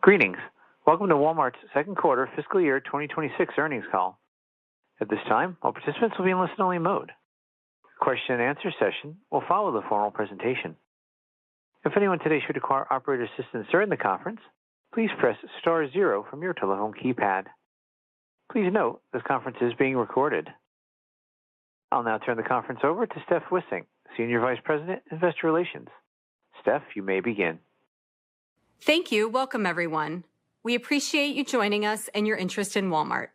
Greetings. Welcome to Walmart's second quarter fiscal year 2026 earnings call. At this time, all participants will be in listen-only mode. A question and answer session will follow the formal presentation. If anyone today should require operator assistance during the conference, please press star zero from your telephone keypad. Please note, this conference is being recorded. I'll now turn the conference over to Steph Wissing, Senior Vice President, Investor Relations. Steph, you may begin. Thank you. Welcome, everyone. We appreciate you joining us and your interest in Walmart.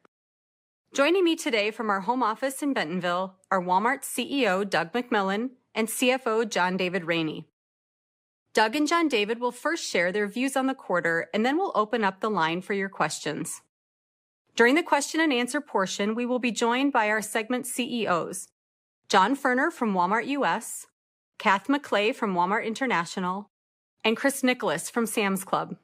Joining me today from our home office in Bentonville are Walmart CEO Doug McMillon and CFO John David Rainey. Doug and John David will first share their views on the quarter, and then we'll open up the line for your questions. During the question and answer portion, we will be joined by our segment CEOs, John Furner from Walmart US, Kath McClay from Walmart International, and Chris Nicholas from Sam's Club.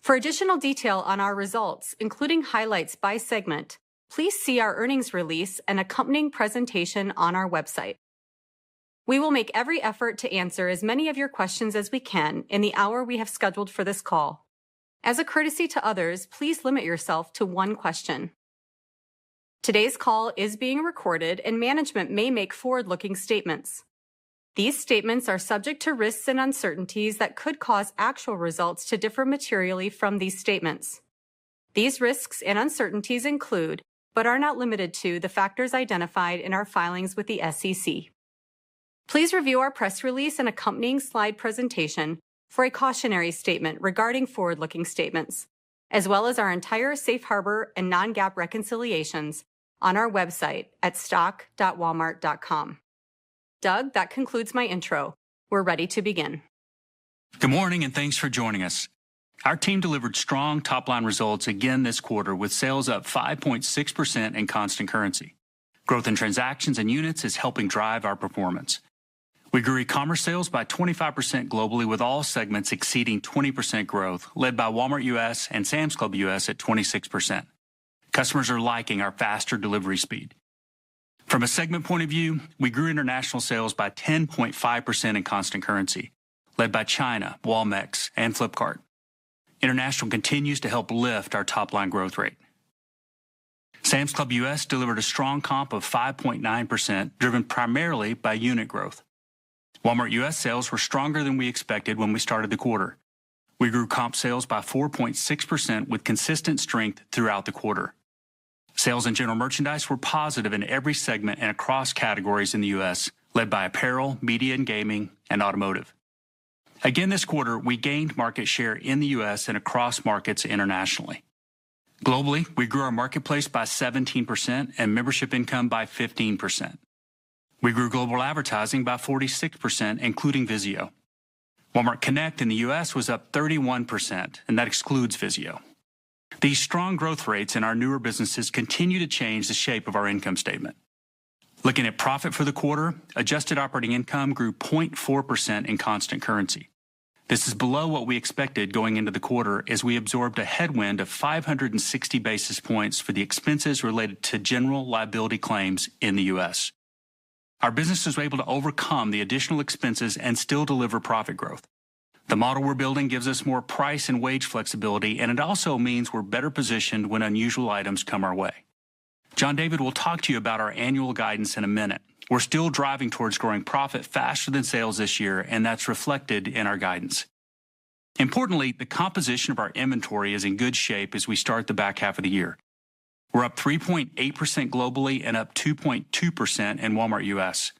For additional detail on our results, including highlights by segment, please see our earnings release and accompanying presentation on our website. We will make every effort to answer as many of your questions as we can in the hour we have scheduled for this call. As a courtesy to others, please limit yourself to one question. Today's call is being recorded and management may make forward-looking statements. These statements are subject to risks and uncertainties that could cause actual results to differ materially from these statements. These risks and uncertainties include, but are not limited to, the factors identified in our filings with the SEC. Please review our press release and accompanying slide presentation for a cautionary statement regarding forward-looking statements, as well as our entire safe harbor and non-GAAP reconciliations on our website at stock.walmart.com. Doug, that concludes my intro. We're ready to begin. Good morning and thanks for joining us. Our team delivered strong top-line results again this quarter with sales up 5.6% in constant currency. Growth in transactions and units is helping drive our performance. We grew e-commerce sales by 25% globally with all segments exceeding 20% growth, led by Walmart US and Sam's Club US at 26%. Customers are liking our faster delivery speed. From a segment point of view, we grew international sales by 10.5% in constant currency, led by China, Walmex, and Flipkart. International continues to help lift our top-line growth rate. Sam's Club US delivered a strong comp of 5.9%, driven primarily by unit growth. Walmart US sales were stronger than we expected when we started the quarter. We grew comp sales by 4.6% with consistent strength throughout the quarter. Sales in general merchandise were positive in every segment and across categories in the U.S., led by apparel, media and gaming, and automotive. Again this quarter, we gained market share in the U.S. and across markets internationally. Globally, we grew our marketplace by 17% and membership income by 15%. We grew global advertising by 46%, including Vizio. Walmart Connect in the U.S. was up 31%, and that excludes Vizio. These strong growth rates in our newer businesses continue to change the shape of our income statement. Looking at profit for the quarter, adjusted operating income grew 0.4% in constant currency. This is below what we expected going into the quarter as we absorbed a headwind of 560 basis points for the expenses related to general liability claims in the U.S. Our business was able to overcome the additional expenses and still deliver profit growth. The model we're building gives us more price and wage flexibility, and it also means we're better positioned when unusual items come our way. John David will talk to you about our annual guidance in a minute. We're still driving towards growing profit faster than sales this year, and that's reflected in our guidance. Importantly, the composition of our inventory is in good shape as we start the back half of the year. We're up 3.8% globally and up 2.2% in Walmart US.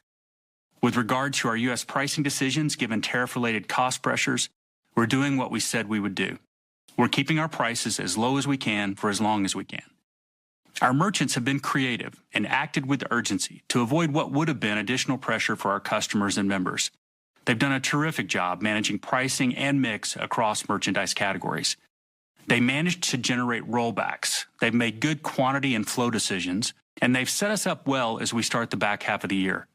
With regard to our U.S. pricing decisions, given tariff-related cost pressures, we're doing what we said we would do. We're keeping our prices as low as we can for as long as we can. Our merchants have been creative and acted with urgency to avoid what would have been additional pressure for our customers and members. They've done a terrific job managing pricing and mix across merchandise categories. They managed to generate rollbacks. They've made good quantity and flow decisions, and they've set us up well as we start the back half of the year.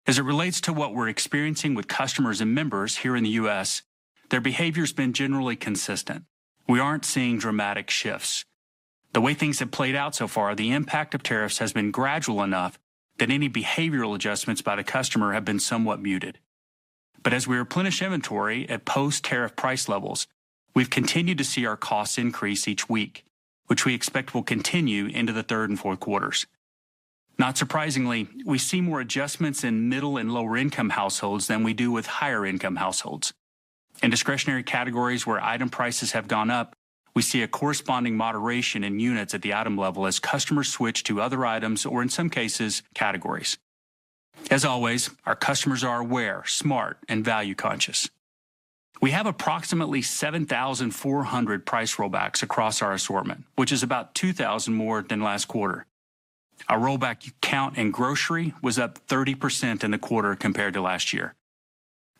As it relates to what we're experiencing with customers and members here in the U.S., their behavior's been generally consistent. We aren't seeing dramatic shifts. The way things have played out so far, the impact of tariffs has been gradual enough that any behavioral adjustments by the customer have been somewhat muted. But as we replenish inventory at post-tariff price levels, We've continued to see our costs increase each week, which we expect will continue into the third and fourth quarters. Not surprisingly, we see more adjustments in middle and lower income households than we do with higher income households. In discretionary categories where item prices have gone up, we see a corresponding moderation in units at the item level as customers switch to other items or, in some cases, categories. As always, our customers are aware, smart, and value conscious. We have approximately 7,400 price rollbacks across our assortment, which is about 2,000 more than last quarter. Our rollback count in grocery was up 30% in the quarter compared to last year.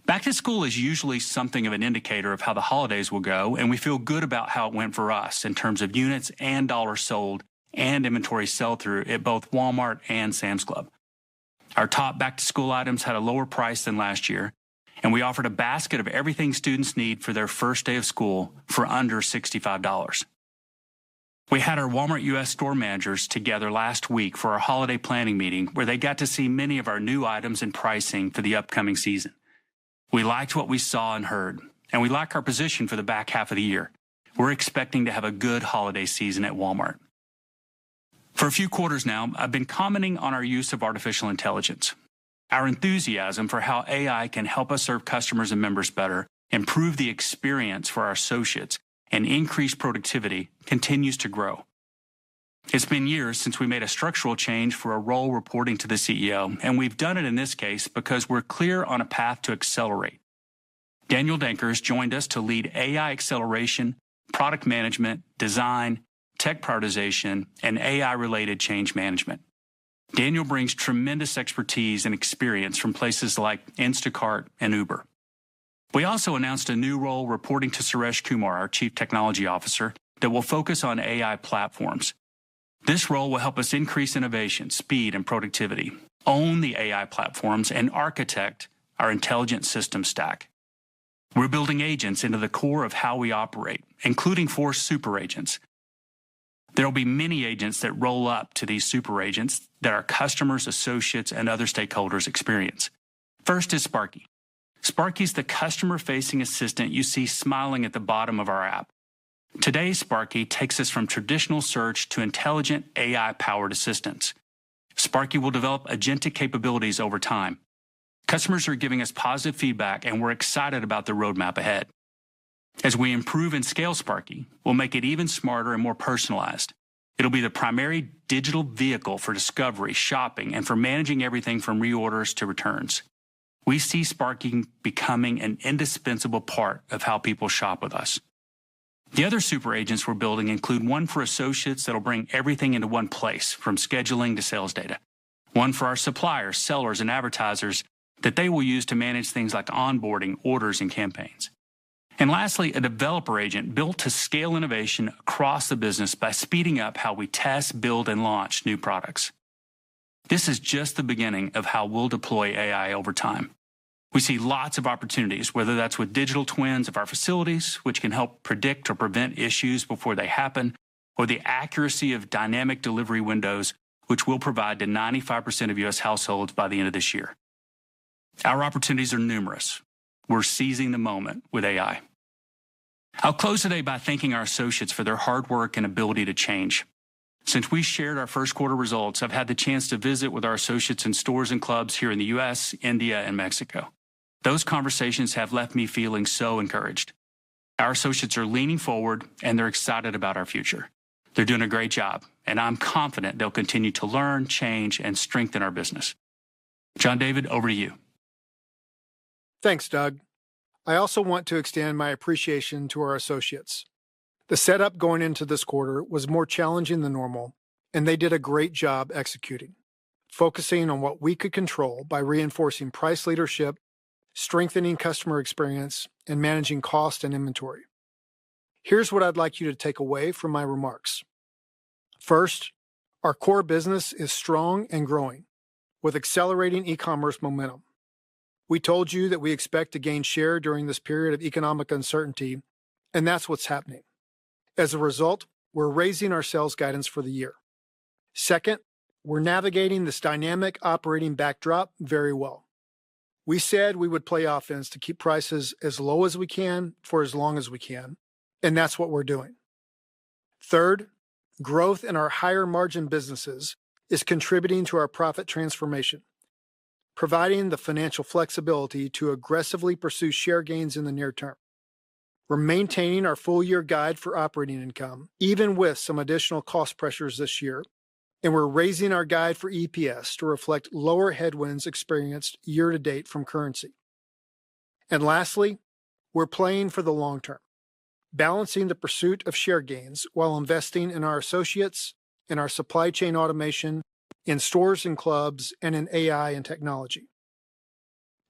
Back to school is usually something of an indicator of how the holidays will go, and we feel good about how it went for us in terms of units and dollars sold and inventory sell-through at both Walmart and Sam's Club. Our top back-to-school items had a lower price than last year, and we offered a basket of everything students need for their first day of school for under $65. We had our Walmart U.S. store managers together last week for our holiday planning meeting where they got to see many of our new items and pricing for the upcoming season. We liked what we saw and heard, and we like our position for the back half of the year. We're expecting to have a good holiday season at Walmart. For a few quarters now, I've been commenting on our use of artificial intelligence. Our enthusiasm for how AI can help us serve customers and members better, improve the experience for our associates, and increase productivity continues to grow. It's been years since we made a structural change for a role reporting to the CEO, and we've done it in this case because we're clear on a path to accelerate. Daniel Dankers joined us to lead AI acceleration, product management, design, tech prioritization, and AI-related change management. Daniel brings tremendous expertise and experience from places like Instacart and Uber. We also announced a new role reporting to Suresh Kumar, our Chief Technology Officer, that will focus on AI platforms. This role will help us increase innovation, speed, and productivity, own the AI platforms, and architect our intelligent system stack. We're building agents into the core of how we operate, including 4 super agents. There will be many agents that roll up to these super agents that our customers, associates, and other stakeholders experience. First is Sparky. Sparky's the customer-facing assistant you see smiling at the bottom of our app. Today, Sparky takes us from traditional search to intelligent AI-powered assistance. Sparky will develop agentic capabilities over time. Customers are giving us positive feedback, and we're excited about the roadmap ahead. As we improve and scale Sparky, we'll make it even smarter and more personalized. It'll be the primary digital vehicle for discovery, shopping, and for managing everything from reorders to returns. We see Sparky becoming an indispensable part of how people shop with us. The other super agents we're building include one for associates that'll bring everything into one place, from scheduling to sales data. One for our suppliers, sellers, and advertisers that they will use to manage things like onboarding, orders, and campaigns. And lastly, a developer agent built to scale innovation across the business by speeding up how we test, build, and launch new products. This is just the beginning of how we'll deploy AI over time. We see lots of opportunities, whether that's with digital twins of our facilities, which can help predict or prevent issues before they happen, or the accuracy of dynamic delivery windows, which will provide to 95% of U.S. households by the end of this year. Our opportunities are numerous. We're seizing the moment with AI. I'll close today by thanking our associates for their hard work and ability to change. Since we shared our first quarter results, I've had the chance to visit with our associates in stores and clubs here in the U.S., India, and Mexico. Those conversations have left me feeling so encouraged. Our associates are leaning forward, and they're excited about our future. They're doing a great job, and I'm confident they'll continue to learn, change, and strengthen our business. John David, over to you. Thanks, Doug. I also want to extend my appreciation to our associates. The setup going into this quarter was more challenging than normal, and they did a great job executing, focusing on what we could control by reinforcing price leadership, strengthening customer experience, and managing cost and inventory. Here's what I'd like you to take away from my remarks. First, our core business is strong and growing, with accelerating e-commerce momentum. We told you that we expect to gain share during this period of economic uncertainty, and that's what's happening. As a result, we're raising our sales guidance for the year. Second, we're navigating this dynamic operating backdrop very well. We said we would play offense to keep prices as low as we can for as long as we can, and that's what we're doing. Third, growth in our higher margin businesses is contributing to our profit transformation, providing the financial flexibility to aggressively pursue share gains in the near term. We're maintaining our full-year guide for operating income, even with some additional cost pressures this year, and we're raising our guide for EPS to reflect lower headwinds experienced year-to-date from currency. And lastly, we're playing for the long term, balancing the pursuit of share gains while investing in our associates, in our supply chain automation, in stores and clubs, and in AI and technology.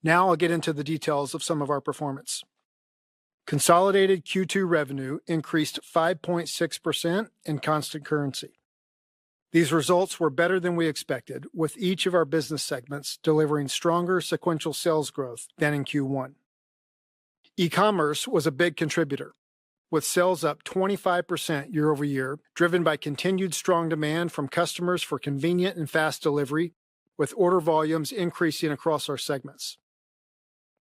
Now I'll get into the details of some of our performance. Consolidated Q2 revenue increased 5.6% in constant currency. These results were better than we expected, with each of our business segments delivering stronger sequential sales growth than in Q1. E-commerce was a big contributor, with sales up 25% year over year, driven by continued strong demand from customers for convenient and fast delivery, with order volumes increasing across our segments.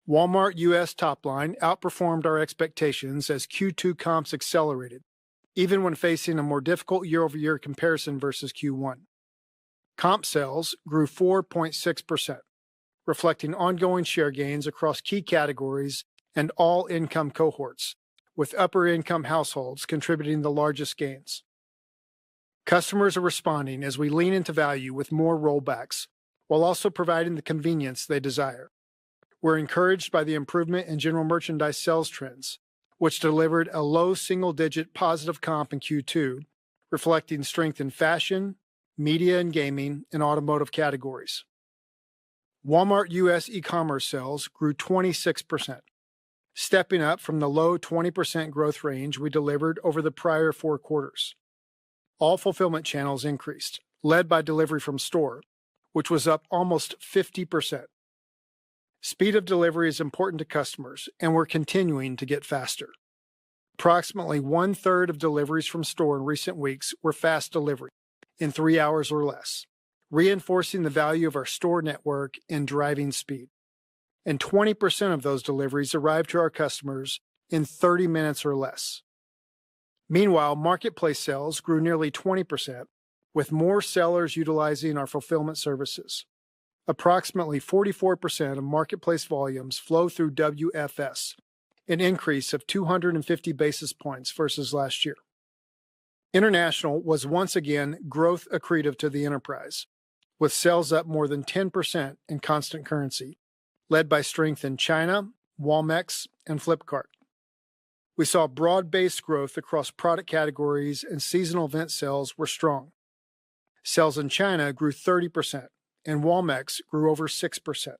Walmart U.S. top line outperformed our expectations as Q2 comps accelerated, even when facing a more difficult year-over-year comparison versus Q1. Comp sales grew 4.6%, reflecting ongoing share gains across key categories and all income cohorts, with upper-income households contributing the largest gains. Customers are responding as we lean into value with more rollbacks, while also providing the convenience they desire. We're encouraged by the improvement in general merchandise sales trends, which delivered a low single-digit positive comp in Q2, reflecting strength in fashion, media and gaming, and automotive categories. Walmart U.S. e-commerce sales grew 26%, stepping up from the low 20% growth range we delivered over the prior 4 quarters. All fulfillment channels increased, led by delivery from store, which was up almost 50%. Speed of delivery is important to customers, and we're continuing to get faster. Approximately 1/3 of deliveries from store in recent weeks were fast delivery, in 3 hours or less, reinforcing the value of our store network and driving speed. And 20% of those deliveries arrived to our customers in 30 minutes or less. Meanwhile, marketplace sales grew nearly 20%, with more sellers utilizing our fulfillment services. Approximately 44% of marketplace volumes flow through WFS, an increase of 250 basis points versus last year. International was once again growth accretive to the enterprise, with sales up more than 10% in constant currency, led by strength in China, Walmex, and Flipkart. We saw broad-based growth across product categories, and seasonal event sales were strong. Sales in China grew 30%, and Walmex grew over 6%.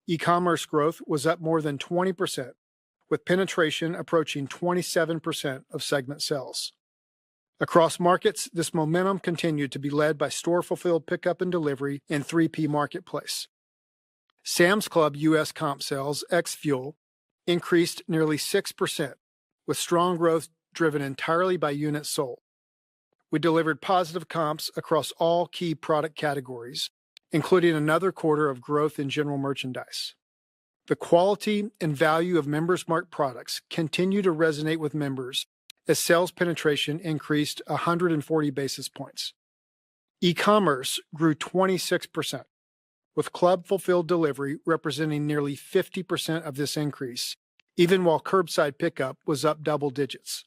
E-commerce growth was up more than 20%, with penetration approaching 27% of segment sales. Across markets, this momentum continued to be led by store-fulfilled pickup and delivery in 3P Marketplace. Sam's Club U.S. comp sales, ex-fuel, increased nearly 6%, with strong growth driven entirely by units sold. We delivered positive comps across all key product categories, including another quarter of growth in general merchandise. The quality and value of Members Mark products continue to resonate with members as sales penetration increased 140 basis points. E-commerce grew 26%, with club-fulfilled delivery representing nearly 50% of this increase, even while curbside pickup was up double digits.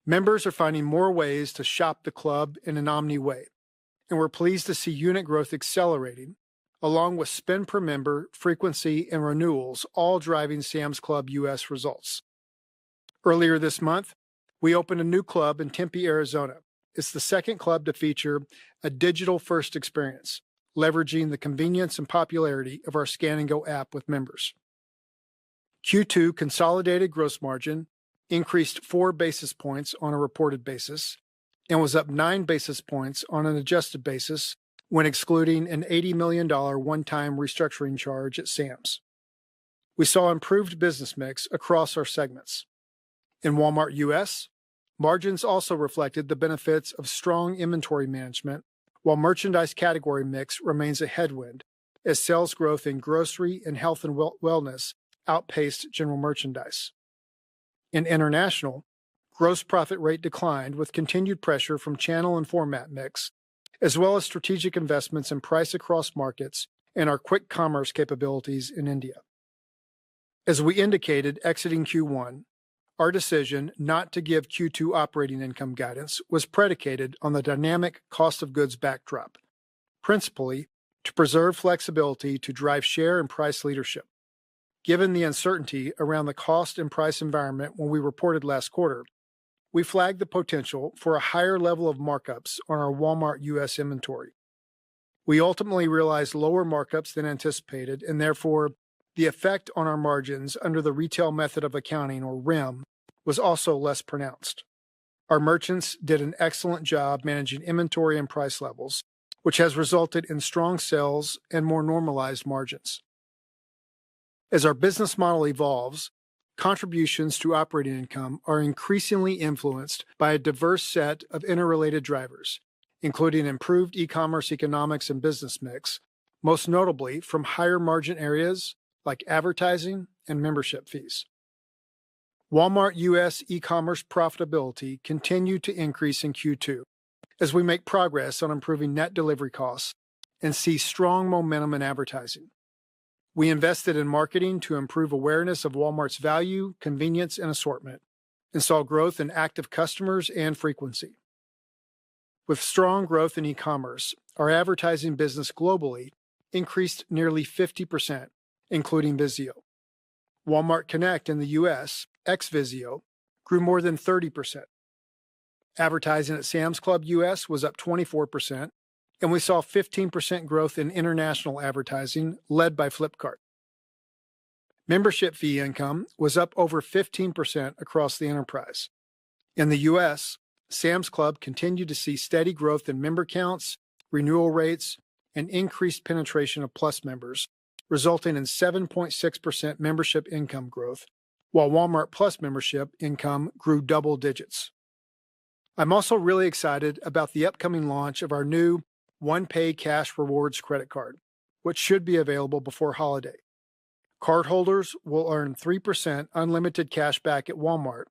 Members are finding more ways to shop the club in an omni way, and we're pleased to see unit growth accelerating, along with spend per member, frequency, and renewals, all driving Sam's Club U.S. results. Earlier this month, we opened a new club in Tempe, Arizona. It's the second club to feature a digital-first experience, leveraging the convenience and popularity of our Scan & Go app with members. Q2 consolidated gross margin increased 4 basis points on a reported basis and was up 9 basis points on an adjusted basis when excluding an $80 million one-time restructuring charge at Sam's. We saw improved business mix across our segments. In Walmart U.S., margins also reflected the benefits of strong inventory management, while merchandise category mix remains a headwind as sales growth in grocery and health and wellness outpaced general merchandise. In international, gross profit rate declined with continued pressure from channel and format mix, as well as strategic investments in price across markets and our quick commerce capabilities in India. As we indicated exiting Q1, our decision not to give Q2 operating income guidance was predicated on the dynamic cost of goods backdrop, principally to preserve flexibility to drive share and price leadership. Given the uncertainty around the cost and price environment when we reported last quarter, we flagged the potential for a higher level of markups on our Walmart U.S. inventory. We ultimately realized lower markups than anticipated, and therefore, the effect on our margins under the retail method of accounting, or REM, was also less pronounced. Our merchants did an excellent job managing inventory and price levels, which has resulted in strong sales and more normalized margins. As our business model evolves, contributions to operating income are increasingly influenced by a diverse set of interrelated drivers, including improved e-commerce economics and business mix, most notably from higher margin areas like advertising and membership fees. Walmart U.S. e-commerce profitability continued to increase in Q2 as we make progress on improving net delivery costs and see strong momentum in advertising. We invested in marketing to improve awareness of Walmart's value, convenience, and assortment, and saw growth in active customers and frequency. With strong growth in e-commerce, our advertising business globally increased nearly 50%, including Vizio. Walmart Connect in the U.S., ex-Vizio, grew more than 30%. Advertising at Sam's Club U.S. was up 24%, and we saw 15% growth in international advertising, led by Flipkart. Membership fee income was up over 15% across the enterprise. In the U.S., Sam's Club continued to see steady growth in member counts, renewal rates, and increased penetration of Plus members, resulting in 7.6% membership income growth, while Walmart Plus membership income grew double digits. I'm also really excited about the upcoming launch of our new OnePay Cash Rewards credit card, which should be available before holiday. Cardholders will earn 3% unlimited cash back at Walmart,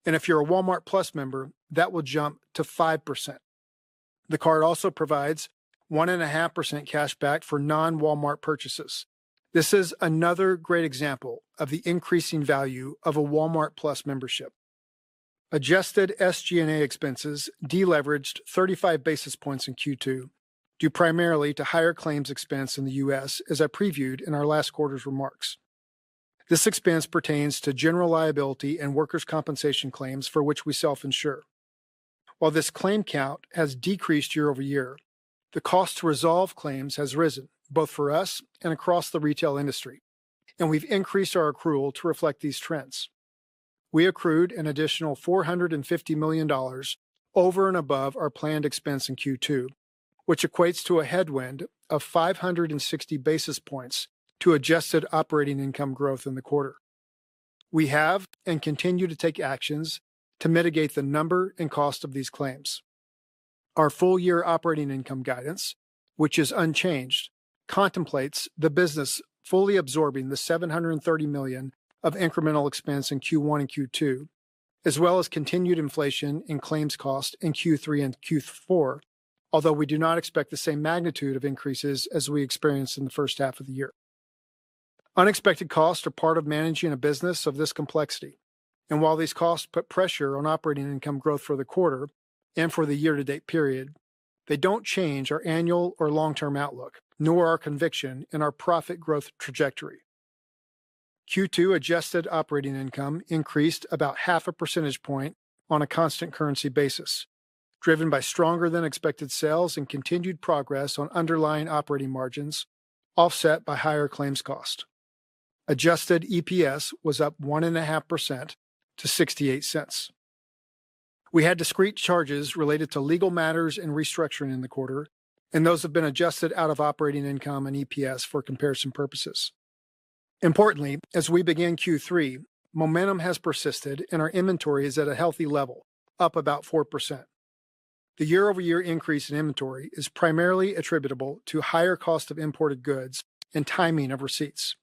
and if you're a Walmart Plus member, that will jump to 5%. The card also provides 1.5% cash back for non-Walmart purchases. This is another great example of the increasing value of a Walmart Plus membership. Adjusted SG&A expenses deleveraged 35 basis points in Q2, due primarily to higher claims expense in the U.S., as I previewed in our last quarter's remarks. This expense pertains to general liability and workers' compensation claims for which we self-insure. While this claim count has decreased year over year, the cost to resolve claims has risen, both for us and across the retail industry, and we've increased our accrual to reflect these trends. We accrued an additional $450 million over and above our planned expense in Q2, which equates to a headwind of 560 basis points to adjusted operating income growth in the quarter. We have and continue to take actions to mitigate the number and cost of these claims. Our full-year operating income guidance, which is unchanged, contemplates the business fully absorbing the $730 million of incremental expense in Q1 and Q2, as well as continued inflation in claims cost in Q3 and Q4, although we do not expect the same magnitude of increases as we experienced in the first half of the year. Unexpected costs are part of managing a business of this complexity, and while these costs put pressure on operating income growth for the quarter and for the year-to-date period, they don't change our annual or long-term outlook, nor our conviction in our profit growth trajectory. Q2 adjusted operating income increased about 0.5 percentage point on a constant currency basis, driven by stronger than expected sales and continued progress on underlying operating margins, offset by higher claims cost. Adjusted EPS was up 1.5% to 68 cents. We had discrete charges related to legal matters and restructuring in the quarter, and those have been adjusted out of operating income and EPS for comparison purposes. Importantly, as we begin Q3, momentum has persisted and our inventory is at a healthy level, up about 4%. The year-over-year increase in inventory is primarily attributable to higher cost of imported goods and timing of receipts.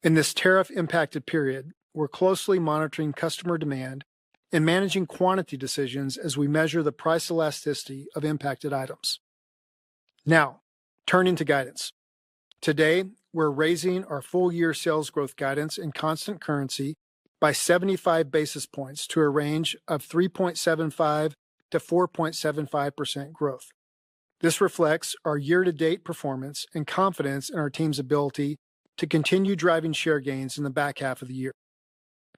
In this tariff-impacted period, we're closely monitoring customer demand and managing quantity decisions as we measure the price elasticity of impacted items. Now, turning to guidance. Today, we're raising our full-year sales growth guidance in constant currency by 75 basis points to a range of 3.75 to 4.75% growth. This reflects our year-to-date performance and confidence in our team's ability to continue driving share gains in the back half of the year.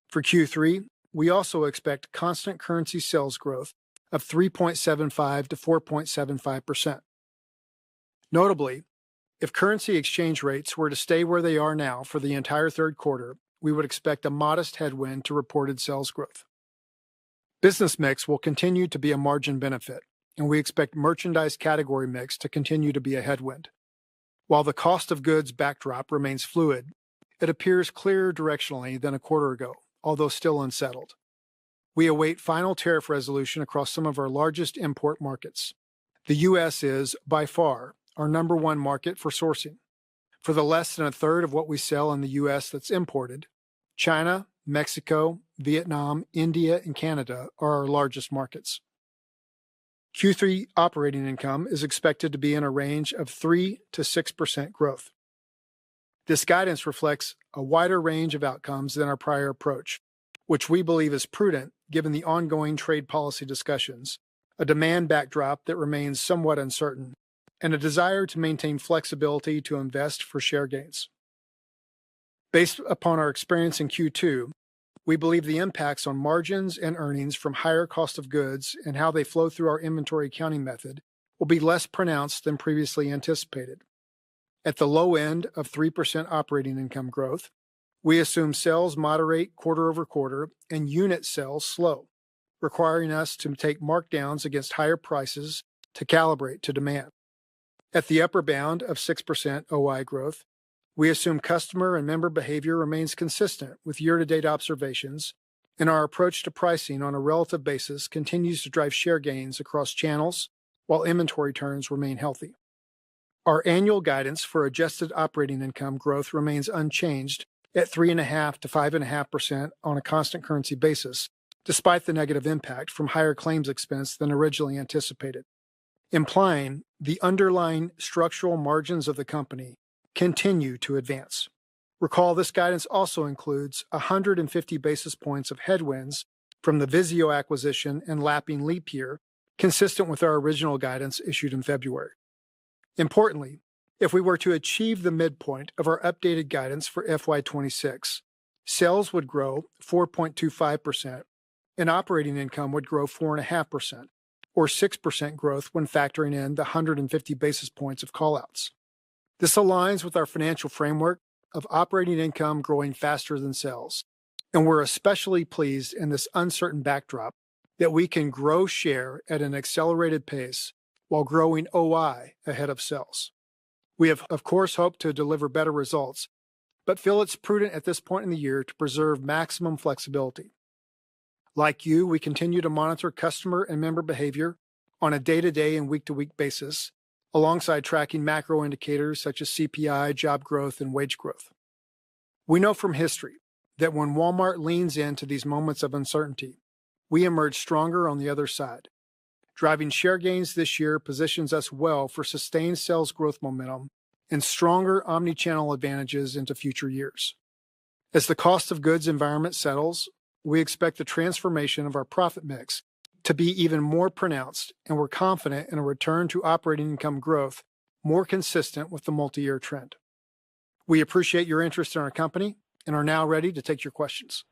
For Q3, we also expect constant currency sales growth of 3.75 to 4.75%. Notably, if currency exchange rates were to stay where they are now for the entire third quarter, we would expect a modest headwind to reported sales growth. Business mix will continue to be a margin benefit, and we expect merchandise category mix to continue to be a headwind. While the cost of goods backdrop remains fluid, it appears clearer directionally than a quarter ago, although still unsettled. We await final tariff resolution across some of our largest import markets. The U.S. is, by far, our number one market for sourcing. For the less than a third of what we sell in the U.S. that's imported, China, Mexico, Vietnam, India, and Canada are our largest markets. Q3 operating income is expected to be in a range of 3 to 6% growth. This guidance reflects a wider range of outcomes than our prior approach, which we believe is prudent given the ongoing trade policy discussions, a demand backdrop that remains somewhat uncertain, and a desire to maintain flexibility to invest for share gains. Based upon our experience in Q2, we believe the impacts on margins and earnings from higher cost of goods and how they flow through our inventory accounting method will be less pronounced than previously anticipated. At the low end of 3% operating income growth, we assume sales moderate quarter over quarter and unit sales slow, requiring us to take markdowns against higher prices to calibrate to demand. At the upper bound of 6% OI growth, we assume customer and member behavior remains consistent with year-to-date observations, and our approach to pricing on a relative basis continues to drive share gains across channels while inventory turns remain healthy. Our annual guidance for adjusted operating income growth remains unchanged at 3.5% to 5.5% on a constant currency basis, despite the negative impact from higher claims expense than originally anticipated, implying the underlying structural margins of the company continue to advance. Recall this guidance also includes 150 basis points of headwinds from the Vizio acquisition and lapping leap year, consistent with our original guidance issued in February. Importantly, if we were to achieve the midpoint of our updated guidance for FY26, sales would grow 4.25% and operating income would grow 4.5%, or 6% growth when factoring in the 150 basis points of callouts. This aligns with our financial framework of operating income growing faster than sales, and we're especially pleased in this uncertain backdrop that we can grow share at an accelerated pace while growing OI ahead of sales. We have, of course, hoped to deliver better results, but feel it's prudent at this point in the year to preserve maximum flexibility. Like you, we continue to monitor customer and member behavior on a day-to-day and week-to-week basis, alongside tracking macro indicators such as CPI, job growth, and wage growth. We know from history that when Walmart leans into these moments of uncertainty, we emerge stronger on the other side. Driving share gains this year positions us well for sustained sales growth momentum and stronger omnichannel advantages into future years. As the cost of goods environment settles, we expect the transformation of our profit mix to be even more pronounced, and we're confident in a return to operating income growth more consistent with the multi-year trend. We appreciate your interest in our company and are now ready to take your questions.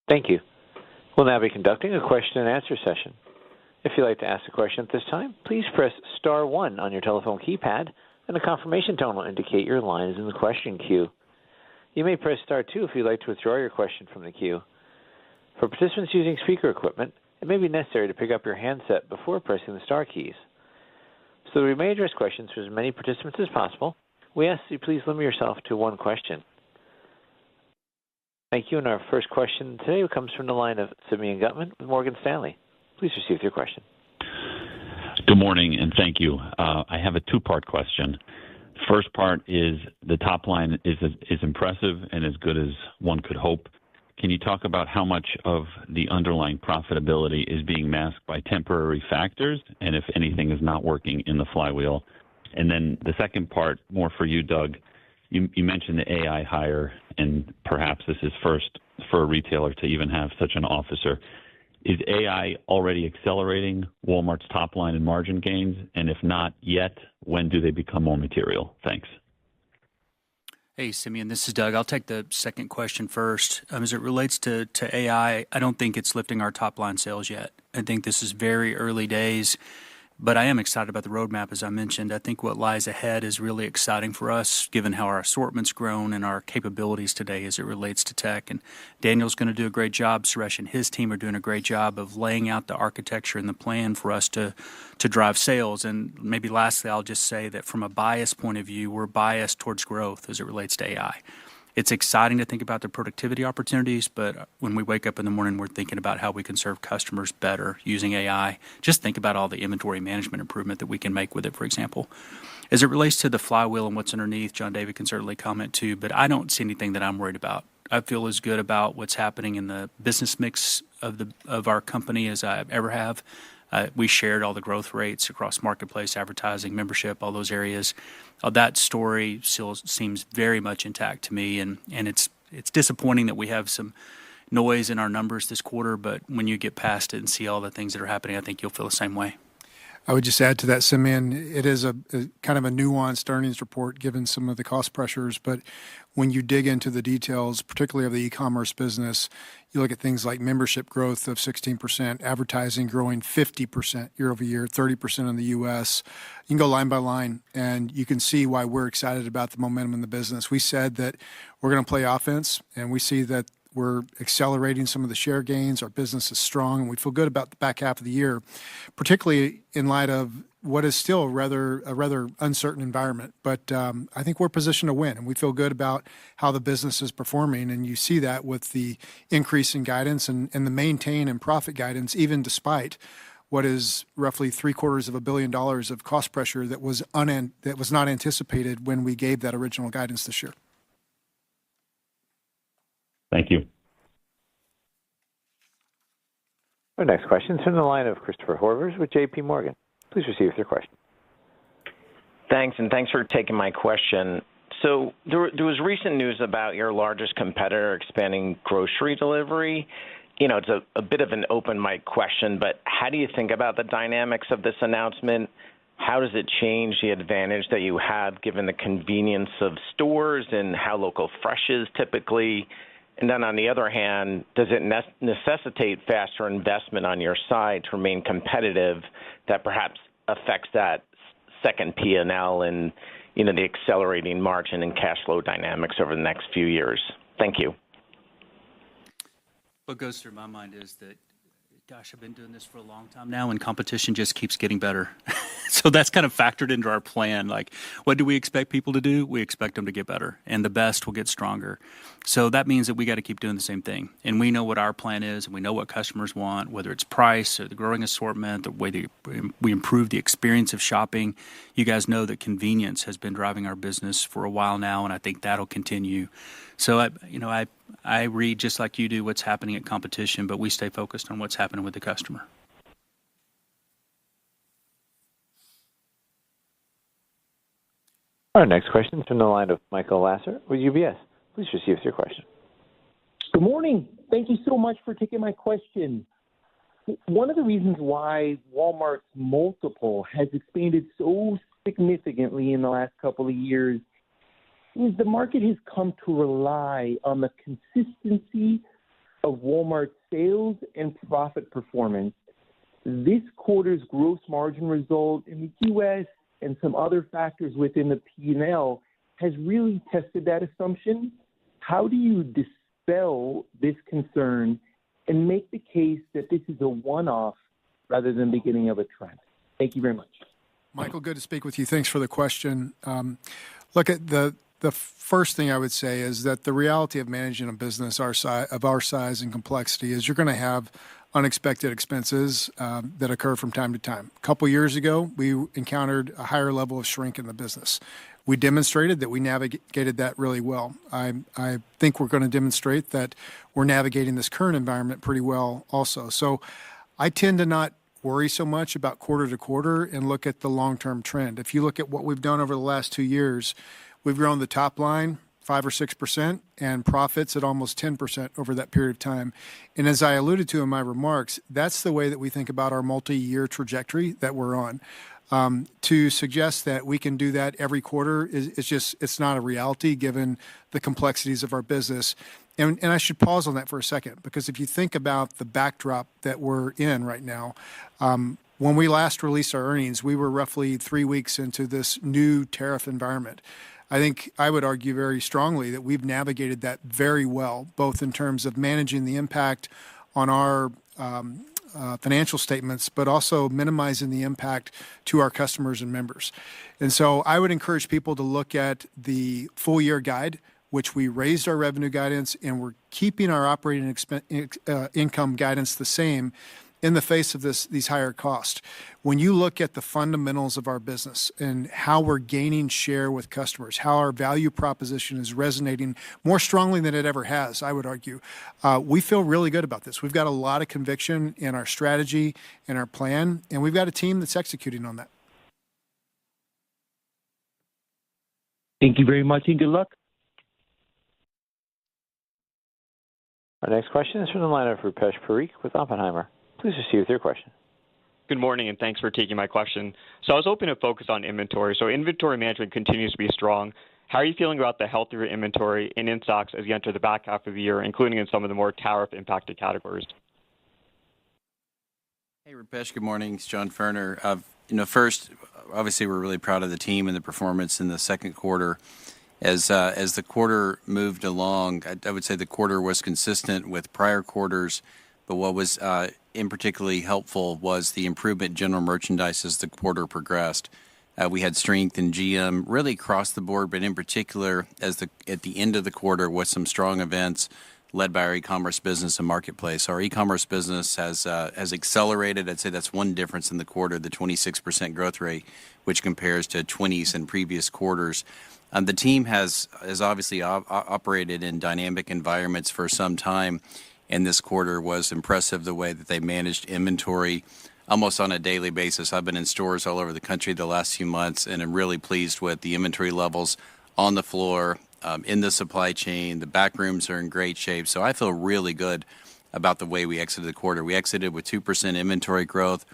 Thank you. We'll now be conducting a question and answer session. If you'd like to ask a question at this time, please press star 1 on your telephone keypad, and a confirmation tone will indicate your line is in the question queue. You may press star 2 if you'd like to withdraw your question from the queue. For participants using speaker equipment, it may be necessary to pick up your handset before pressing the star keys. So that we may address questions to as many participants as possible, we ask that you please limit yourself to one question. Thank you. And our first question today comes from the line of Simeon Gutman with Morgan Stanley. Please proceed with your question. Good morning, and thank you. I have a two-part question. First part is the top line is impressive and as good as one could hope. Can you talk about how much of the underlying profitability is being masked by temporary factors, and if anything is not working in the flywheel? And then the second part, more for you, Doug, you mentioned the AI hire, and perhaps this is first for a retailer to even have such an officer. Is AI already accelerating Walmart's top line and margin gains? And if not yet, when do they become more material? Thanks. Hey, Simeon, this is Doug. I'll take the second question first. As it relates to AI, I don't think it's lifting our top line sales yet. I think this is very early days, but I am excited about the roadmap, as I mentioned. I think what lies ahead is really exciting for us, given how our assortment's grown and our capabilities today as it relates to tech. And Daniel's going to do a great job. Suresh and his team are doing a great job of laying out the architecture and the plan for us to drive sales. And maybe lastly, I'll just say that from a bias point of view, we're biased towards growth as it relates to AI. It's exciting to think about the productivity opportunities, but when we wake up in the morning, we're thinking about how we can serve customers better using AI. Just think about all the inventory management improvement that we can make with it, for example. As it relates to the flywheel and what's underneath, John David can certainly comment too, but I don't see anything that I'm worried about. I feel as good about what's happening in the business mix of our company as I ever have. We shared all the growth rates across marketplace, advertising, membership, all those areas. That story still seems very much intact to me, and it's disappointing that we have some noise in our numbers this quarter, but when you get past it and see all the things that are happening, I think you'll feel the same way. I would just add to that, Simeon, it is a kind of a nuanced earnings report given some of the cost pressures. But when you dig into the details, particularly of the e-commerce business, you look at things like membership growth of 16%, advertising growing 50% year over year, 30% in the U.S. You can go line by line, and you can see why we're excited about the momentum in the business. We said that we're going to play offense, and we see that we're accelerating some of the share gains. Our business is strong, and we feel good about the back half of the year, particularly in light of what is still a rather uncertain environment. But I think we're positioned to win, and we feel good about how the business is performing. And you see that with the increase in guidance and the maintain and profit guidance, even despite what is roughly $750 million of cost pressure that was not anticipated when we gave that original guidance this year. Thank you. Our next question is from the line of Christopher Horvers with J.P. Morgan. Please proceed with your question. Thanks, and thanks for taking my question. So there was recent news about your largest competitor expanding grocery delivery. You know, it's a bit of an open mic question, but how do you think about the dynamics of this announcement? How does it change the advantage that you have given the convenience of stores and how local fresh is typically? And then on the other hand, does it necessitate faster investment on your side to remain competitive that perhaps affects that second P&L and, you know, the accelerating margin and cash flow dynamics over the next few years? Thank you. What goes through my mind is that, gosh, I've been doing this for a long time now, and competition just keeps getting better. So that's kind of factored into our plan. Like, what do we expect people to do? We expect them to get better, and the best will get stronger. So that means that we got to keep doing the same thing. And we know what our plan is, and we know what customers want, whether it's price or the growing assortment, the way that we improve the experience of shopping. You guys know that convenience has been driving our business for a while now, and I think that'll continue. So, I read just like you do what's happening at competition, but we stay focused on what's happening with the customer. Our next question is from the line of Michael Lasser with UBS. Please proceed with your question. Good morning. Thank you so much for taking my question. One of the reasons why Walmart's multiple has expanded so significantly in the last couple of years is the market has come to rely on the consistency of Walmart's sales and profit performance. This quarter's gross margin result in the U.S. and some other factors within the P&L has really tested that assumption. How do you dispel this concern and make the case that this is a one-off rather than the beginning of a trend? Thank you very much. Michael, good to speak with you. Thanks for the question. Look, at the first thing I would say is that the reality of managing a business of our size and complexity is you're going to have unexpected expenses that occur from time to time. A couple years ago, we encountered a higher level of shrink in the business. We demonstrated that we navigated that really well. I think we're going to demonstrate that we're navigating this current environment pretty well also. So I tend to not worry so much about quarter to quarter and look at the long-term trend. If you look at what we've done over the last 2 years, we've grown the top line 5 or 6% and profits at almost 10% over that period of time. And as I alluded to in my remarks, that's the way that we think about our multi-year trajectory that we're on. To suggest that we can do that every quarter it's not a reality given the complexities of our business. And I should pause on that for a second, because if you think about the backdrop that we're in right now, when we last released our earnings, we were roughly 3 weeks into this new tariff environment. I think I would argue very strongly that we've navigated that very well, both in terms of managing the impact on our financial statements, but also minimizing the impact to our customers and members. And so I would encourage people to look at the full year guide, which we raised our revenue guidance, and we're keeping our operating income guidance the same in the face of these higher costs. When you look at the fundamentals of our business and how we're gaining share with customers, how our value proposition is resonating more strongly than it ever has, I would argue, we feel really good about this. We've got a lot of conviction in our strategy and our plan, and we've got a team that's executing on that. Thank you very much, and good luck. Our next question is from the line of Rupesh Parikh with Oppenheimer. Please proceed with your question. Good morning, and thanks for taking my question. So I was hoping to focus on inventory. So inventory management continues to be strong. How are you feeling about the health of your inventory and in stocks as you enter the back half of the year, including in some of the more tariff-impacted categories? Hey, Rupesh. Good morning. It's John Furner. First, obviously, we're really proud of the team and the performance in the second quarter. As the quarter moved along, I would say the quarter was consistent with prior quarters, but what was in particularly helpful was the improvement in general merchandise as the quarter progressed. We had strength in GM really across the board, but in particular at the end of the quarter with some strong events led by our e-commerce business and marketplace. Our e-commerce business has accelerated. I'd say that's one difference in the quarter, the 26% growth rate, which compares to 20s in previous quarters. The team has obviously operated in dynamic environments for some time, and this quarter was impressive the way that they managed inventory almost on a daily basis. I've been in stores all over the country the last few months, and I'm really pleased with the inventory levels on the floor, in the supply chain. The back rooms are in great shape, so I feel really good about the way we exited the quarter. We exited with 2% inventory growth.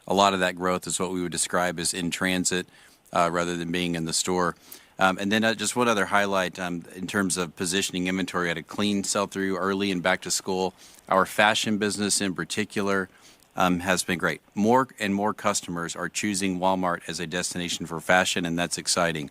A lot of that growth is what we would describe as in transit rather than being in the store. And then just one other highlight in terms of positioning inventory at a clean sell-through early and back to school. Our fashion business in particular has been great. More and more customers are choosing Walmart as a destination for fashion, and that's exciting.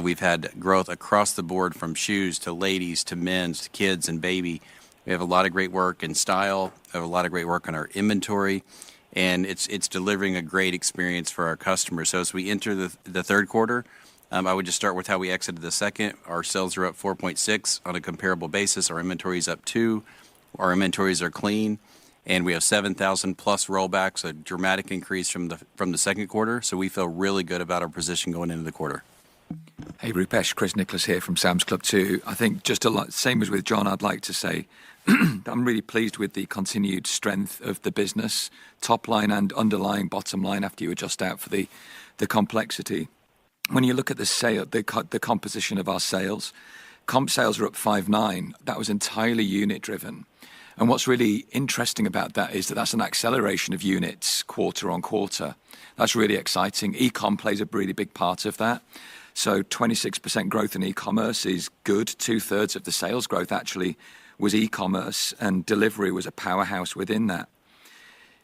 We've had growth across the board from shoes to ladies to men's to kids and baby. We have a lot of great work in style, we have a lot of great work on our inventory, and it's delivering a great experience for our customers. So as we enter the third quarter, I would just start with how we exited the second. Our sales are up 4.6 on a comparable basis. Our inventory is up 2. Our inventories are clean, and we have 7,000 plus rollbacks, a dramatic increase from the second quarter. So we feel really good about our position going into the quarter. Hey, Rupesh, Chris Nicholas here from Sam's Club 2. I think just a lot, same as with John, I'd like to say I'm really pleased with the continued strength of the business, top line and underlying bottom line after you adjust out for the complexity. When you look at the composition of our sales, comp sales are up 5.9. That was entirely unit driven. And what's really interesting about that is that that's an acceleration of units quarter on quarter. That's really exciting. E-com plays a really big part of that. So 26% growth in e-commerce is good. 2/3 of the sales growth actually was e-commerce, and delivery was a powerhouse within that.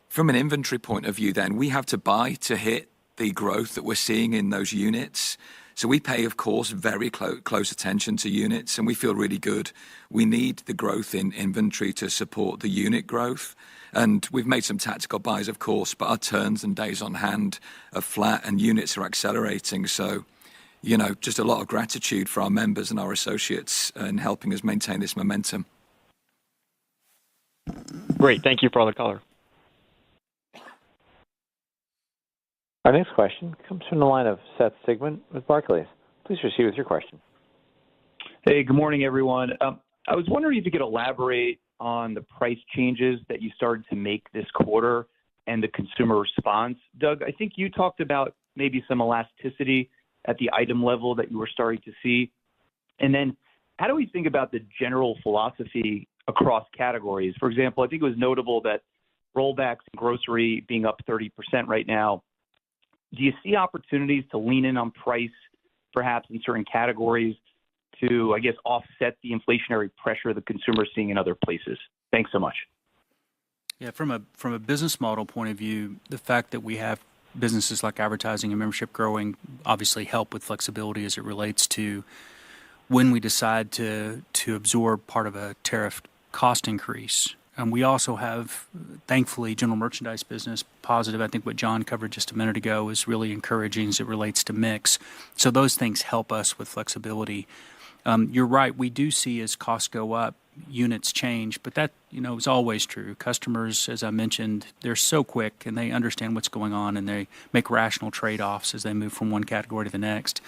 From an inventory point of view then, we have to buy to hit the growth that we're seeing in those units. So we pay, of course, very close attention to units, and we feel really good. We need the growth in inventory to support the unit growth. And we've made some tactical buys, of course, but our turns and days on hand are flat and units are accelerating. So, just a lot of gratitude for our members and our associates in helping us maintain this momentum. Great. Thank you for all the color. Our next question comes from the line of Seth Sigman with Barclays. Please proceed with your question. Hey, good morning, everyone. I was wondering if you could elaborate on the price changes that you started to make this quarter and the consumer response. Doug, I think you talked about maybe some elasticity at the item level that you were starting to see. And then how do we think about the general philosophy across categories? For example, I think it was notable that rollbacks in grocery being up 30% right now. Do you see opportunities to lean in on price, perhaps in certain categories, to, I guess, offset the inflationary pressure the consumer is seeing in other places? Thanks so much. Yeah, from a business model point of view, the fact that we have businesses like advertising and membership growing obviously help with flexibility as it relates to when we decide to absorb part of a tariff cost increase. And we also have, thankfully, general merchandise business positive. I think what John covered just a minute ago is really encouraging as it relates to mix. So those things help us with flexibility. You're right. We do see as costs go up, units change, but that, is always true. Customers, as I mentioned, they're so quick and they understand what's going on and they make rational trade-offs as they move from one category to the next.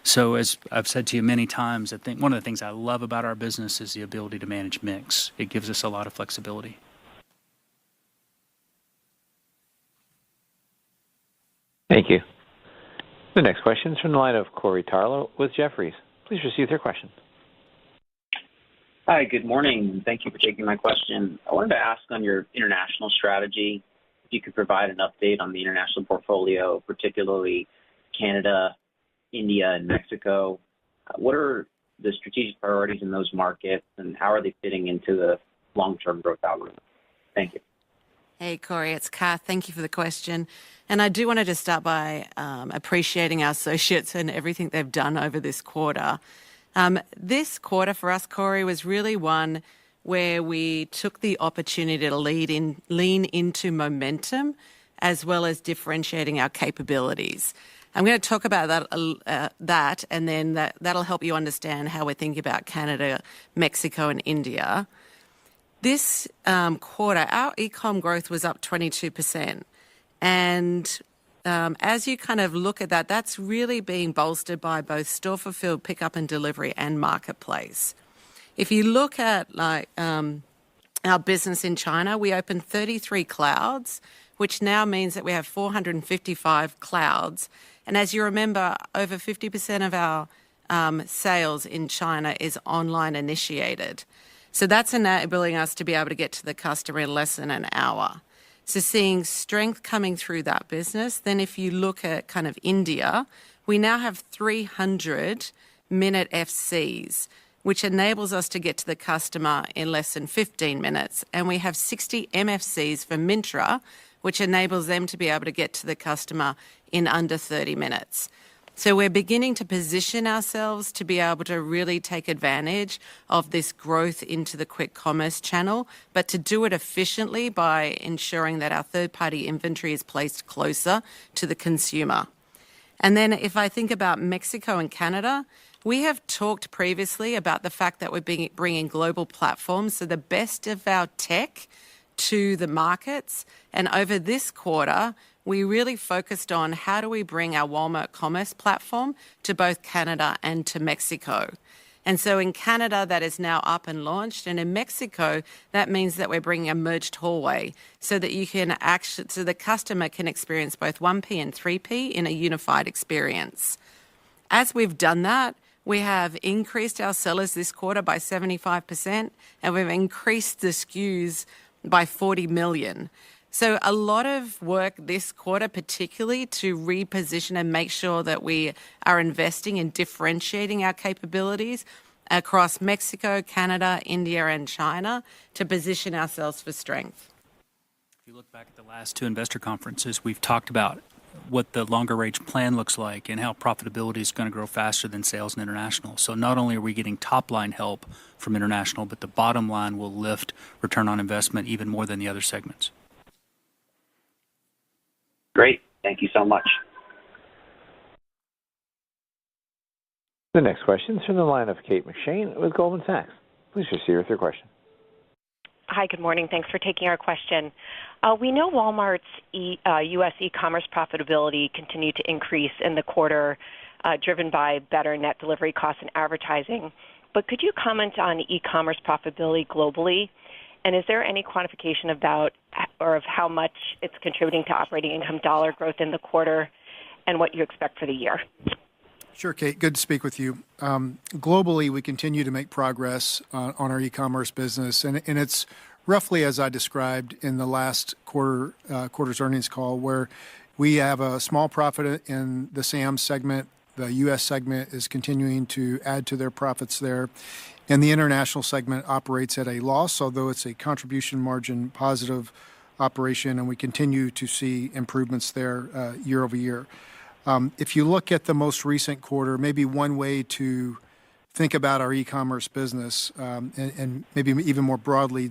So as I've said to you many times, I think one of the things I love about our business is the ability to manage mix. It gives us a lot of flexibility. Thank you. The next question is from the line of Corey Tarlow with Jefferies. Please proceed with your question. Hi, good morning. Thank you for taking my question. I wanted to ask on your international strategy, if you could provide an update on the international portfolio, particularly Canada, India, and Mexico. What are the strategic priorities in those markets, and how are they fitting into the long-term growth algorithm? Thank you. Hey, Corey, it's Kath. Thank you for the question. And I do want to just start by appreciating our associates and everything they've done over this quarter. This quarter for us, Corey, was really one where we took the opportunity to lean into momentum as well as differentiating our capabilities. I'm going to talk about that and then that'll help you understand how we're thinking about Canada, Mexico, and India. This quarter, our e-com growth was up 22%. And as you kind of look at that, that's really being bolstered by both store fulfilled pickup and delivery and marketplace. If you look at our business in China, we opened 33 clouds, which now means that we have 455 clouds. And as you remember, over 50% of our sales in China is online initiated. So that's enabling us to be able to get to the customer in less than an hour. So seeing strength coming through that business. Then if you look at kind of India, we now have 300-minute FCs, which enables us to get to the customer in less than 15 minutes. And we have 60 MFCs for Myntra, which enables them to be able to get to the customer in under 30 minutes. So we're beginning to position ourselves to be able to really take advantage of this growth into the quick commerce channel, but to do it efficiently by ensuring that our third-party inventory is placed closer to the consumer. And then if I think about Mexico and Canada, we have talked previously about the fact that we're bringing global platforms, so the best of our tech to the markets. And over this quarter, we really focused on how do we bring our Walmart commerce platform to both Canada and to Mexico. And so in Canada, that is now up and launched. And in Mexico, that means that we're bringing a merged hallway so that so the customer can experience both 1P and 3P in a unified experience. As we've done that, we have increased our sellers this quarter by 75%, and we've increased the SKUs by 40 million. So a lot of work this quarter, particularly to reposition and make sure that we are investing in differentiating our capabilities across Mexico, Canada, India, and China to position ourselves for strength. If you look back at the last two investor conferences, we've talked about what the longer range plan looks like and how profitability is going to grow faster than sales and international. So not only are we getting top line help from international, but the bottom line will lift return on investment even more than the other segments. Great. Thank you so much. The next question is from the line of Kate McShane with Goldman Sachs. Please proceed with your question. Hi, good morning. Thanks for taking our question. We know Walmart's U.S. e-commerce profitability continued to increase in the quarter. driven by better net delivery costs and advertising. But could you comment on e-commerce profitability globally? And is there any quantification about or of how much it's contributing to operating income dollar growth in the quarter and what you expect for the year? Sure, Kate. Good to speak with you. Globally, we continue to make progress on our e-commerce business, and it's roughly as I described in the last quarter's earnings call, where we have a small profit in the SAM segment. The U.S. segment is continuing to add to their profits there. And the international segment operates at a loss, although it's a contribution margin positive operation, and we continue to see improvements there year over year. If you look at the most recent quarter, maybe one way to think about our e-commerce business, and maybe even more broadly,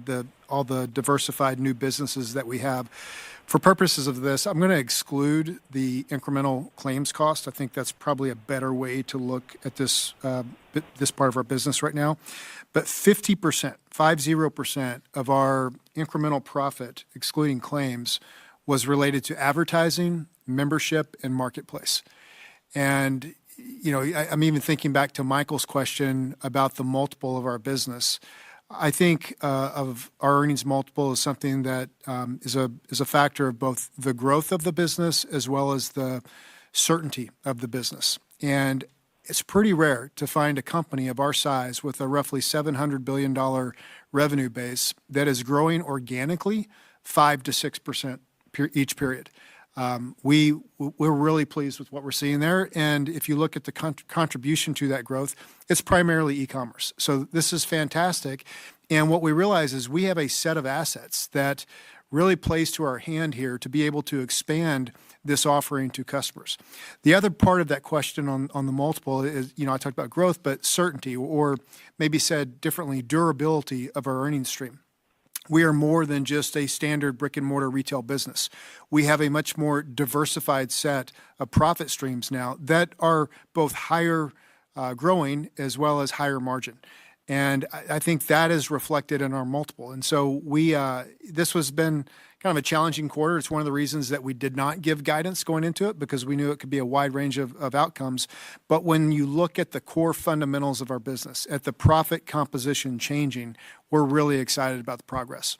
all the diversified new businesses that we have. For purposes of this, I'm going to exclude the incremental claims cost. I think that's probably a better way to look at this part of our business right now. But 50% of our incremental profit, excluding claims, was related to advertising, membership, and marketplace. And I'm even thinking back to Michael's question about the multiple of our business. I think of our earnings multiple as something that is a factor of both the growth of the business as well as the certainty of the business. And it's pretty rare to find a company of our size with a roughly $700 billion revenue base that is growing organically 5 to 6% each period. We're really pleased with what we're seeing there. And if you look at the contribution to that growth, it's primarily e-commerce. So this is fantastic. And what we realize is we have a set of assets that really plays to our hand here to be able to expand this offering to customers. The other part of that question on the multiple is, I talked about growth, but certainty, or maybe said differently, durability of our earnings stream. We are more than just a standard brick and mortar retail business. We have a much more diversified set of profit streams now that are both higher growing as well as higher margin. And I think that is reflected in our multiple. And so this has been kind of a challenging quarter. It's one of the reasons that we did not give guidance going into it, because we knew it could be a wide range of outcomes. But when you look at the core fundamentals of our business, at the profit composition changing, we're really excited about the progress.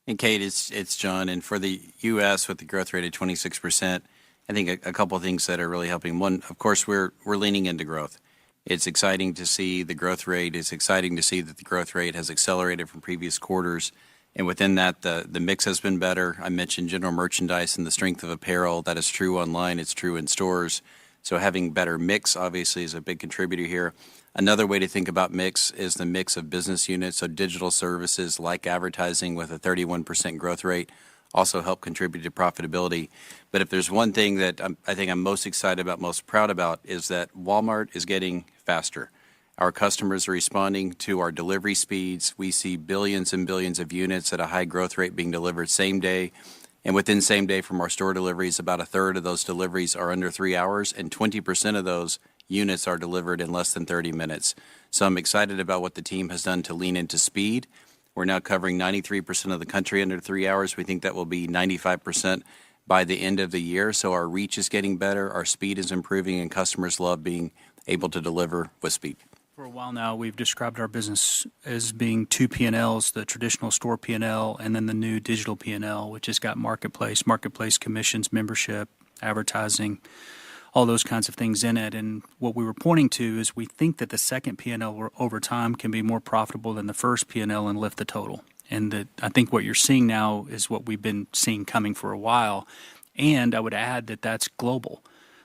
And Kate, it's John. And for the U.S. with the growth rate of 26%, I think a couple of things that are really helping. One, of course, we're leaning into growth. It's exciting to see the growth rate. It's exciting to see that the growth rate has accelerated from previous quarters. And within that, the mix has been better. I mentioned general merchandise and the strength of apparel. That is true online. It's true in stores. So having better mix, obviously, is a big contributor here. Another way to think about mix is the mix of business units. So digital services like advertising with a 31% growth rate also help contribute to profitability. But if there's one thing that I think I'm most excited about, most proud about, is that Walmart is getting faster. Our customers are responding to our delivery speeds. We see billions and billions of units at a high growth rate being delivered same day. And within same day from our store deliveries, about a third of those deliveries are under 3 hours, and 20% of those units are delivered in less than 30 minutes. So I'm excited about what the team has done to lean into speed. We're now covering 93% of the country under 3 hours. We think that will be 95% by the end of the year. So our reach is getting better, our speed is improving, and customers love being able to deliver with speed. For a while now, we've described our business as being two P&Ls, the traditional store P&L and then the new digital P&L, which has got marketplace commissions, membership, advertising, all those kinds of things in it. And what we were pointing to is we think that the second P&L over time can be more profitable than the first P&L and lift the total. And I think what you're seeing now is what we've been seeing coming for a while. And I would add that that's global.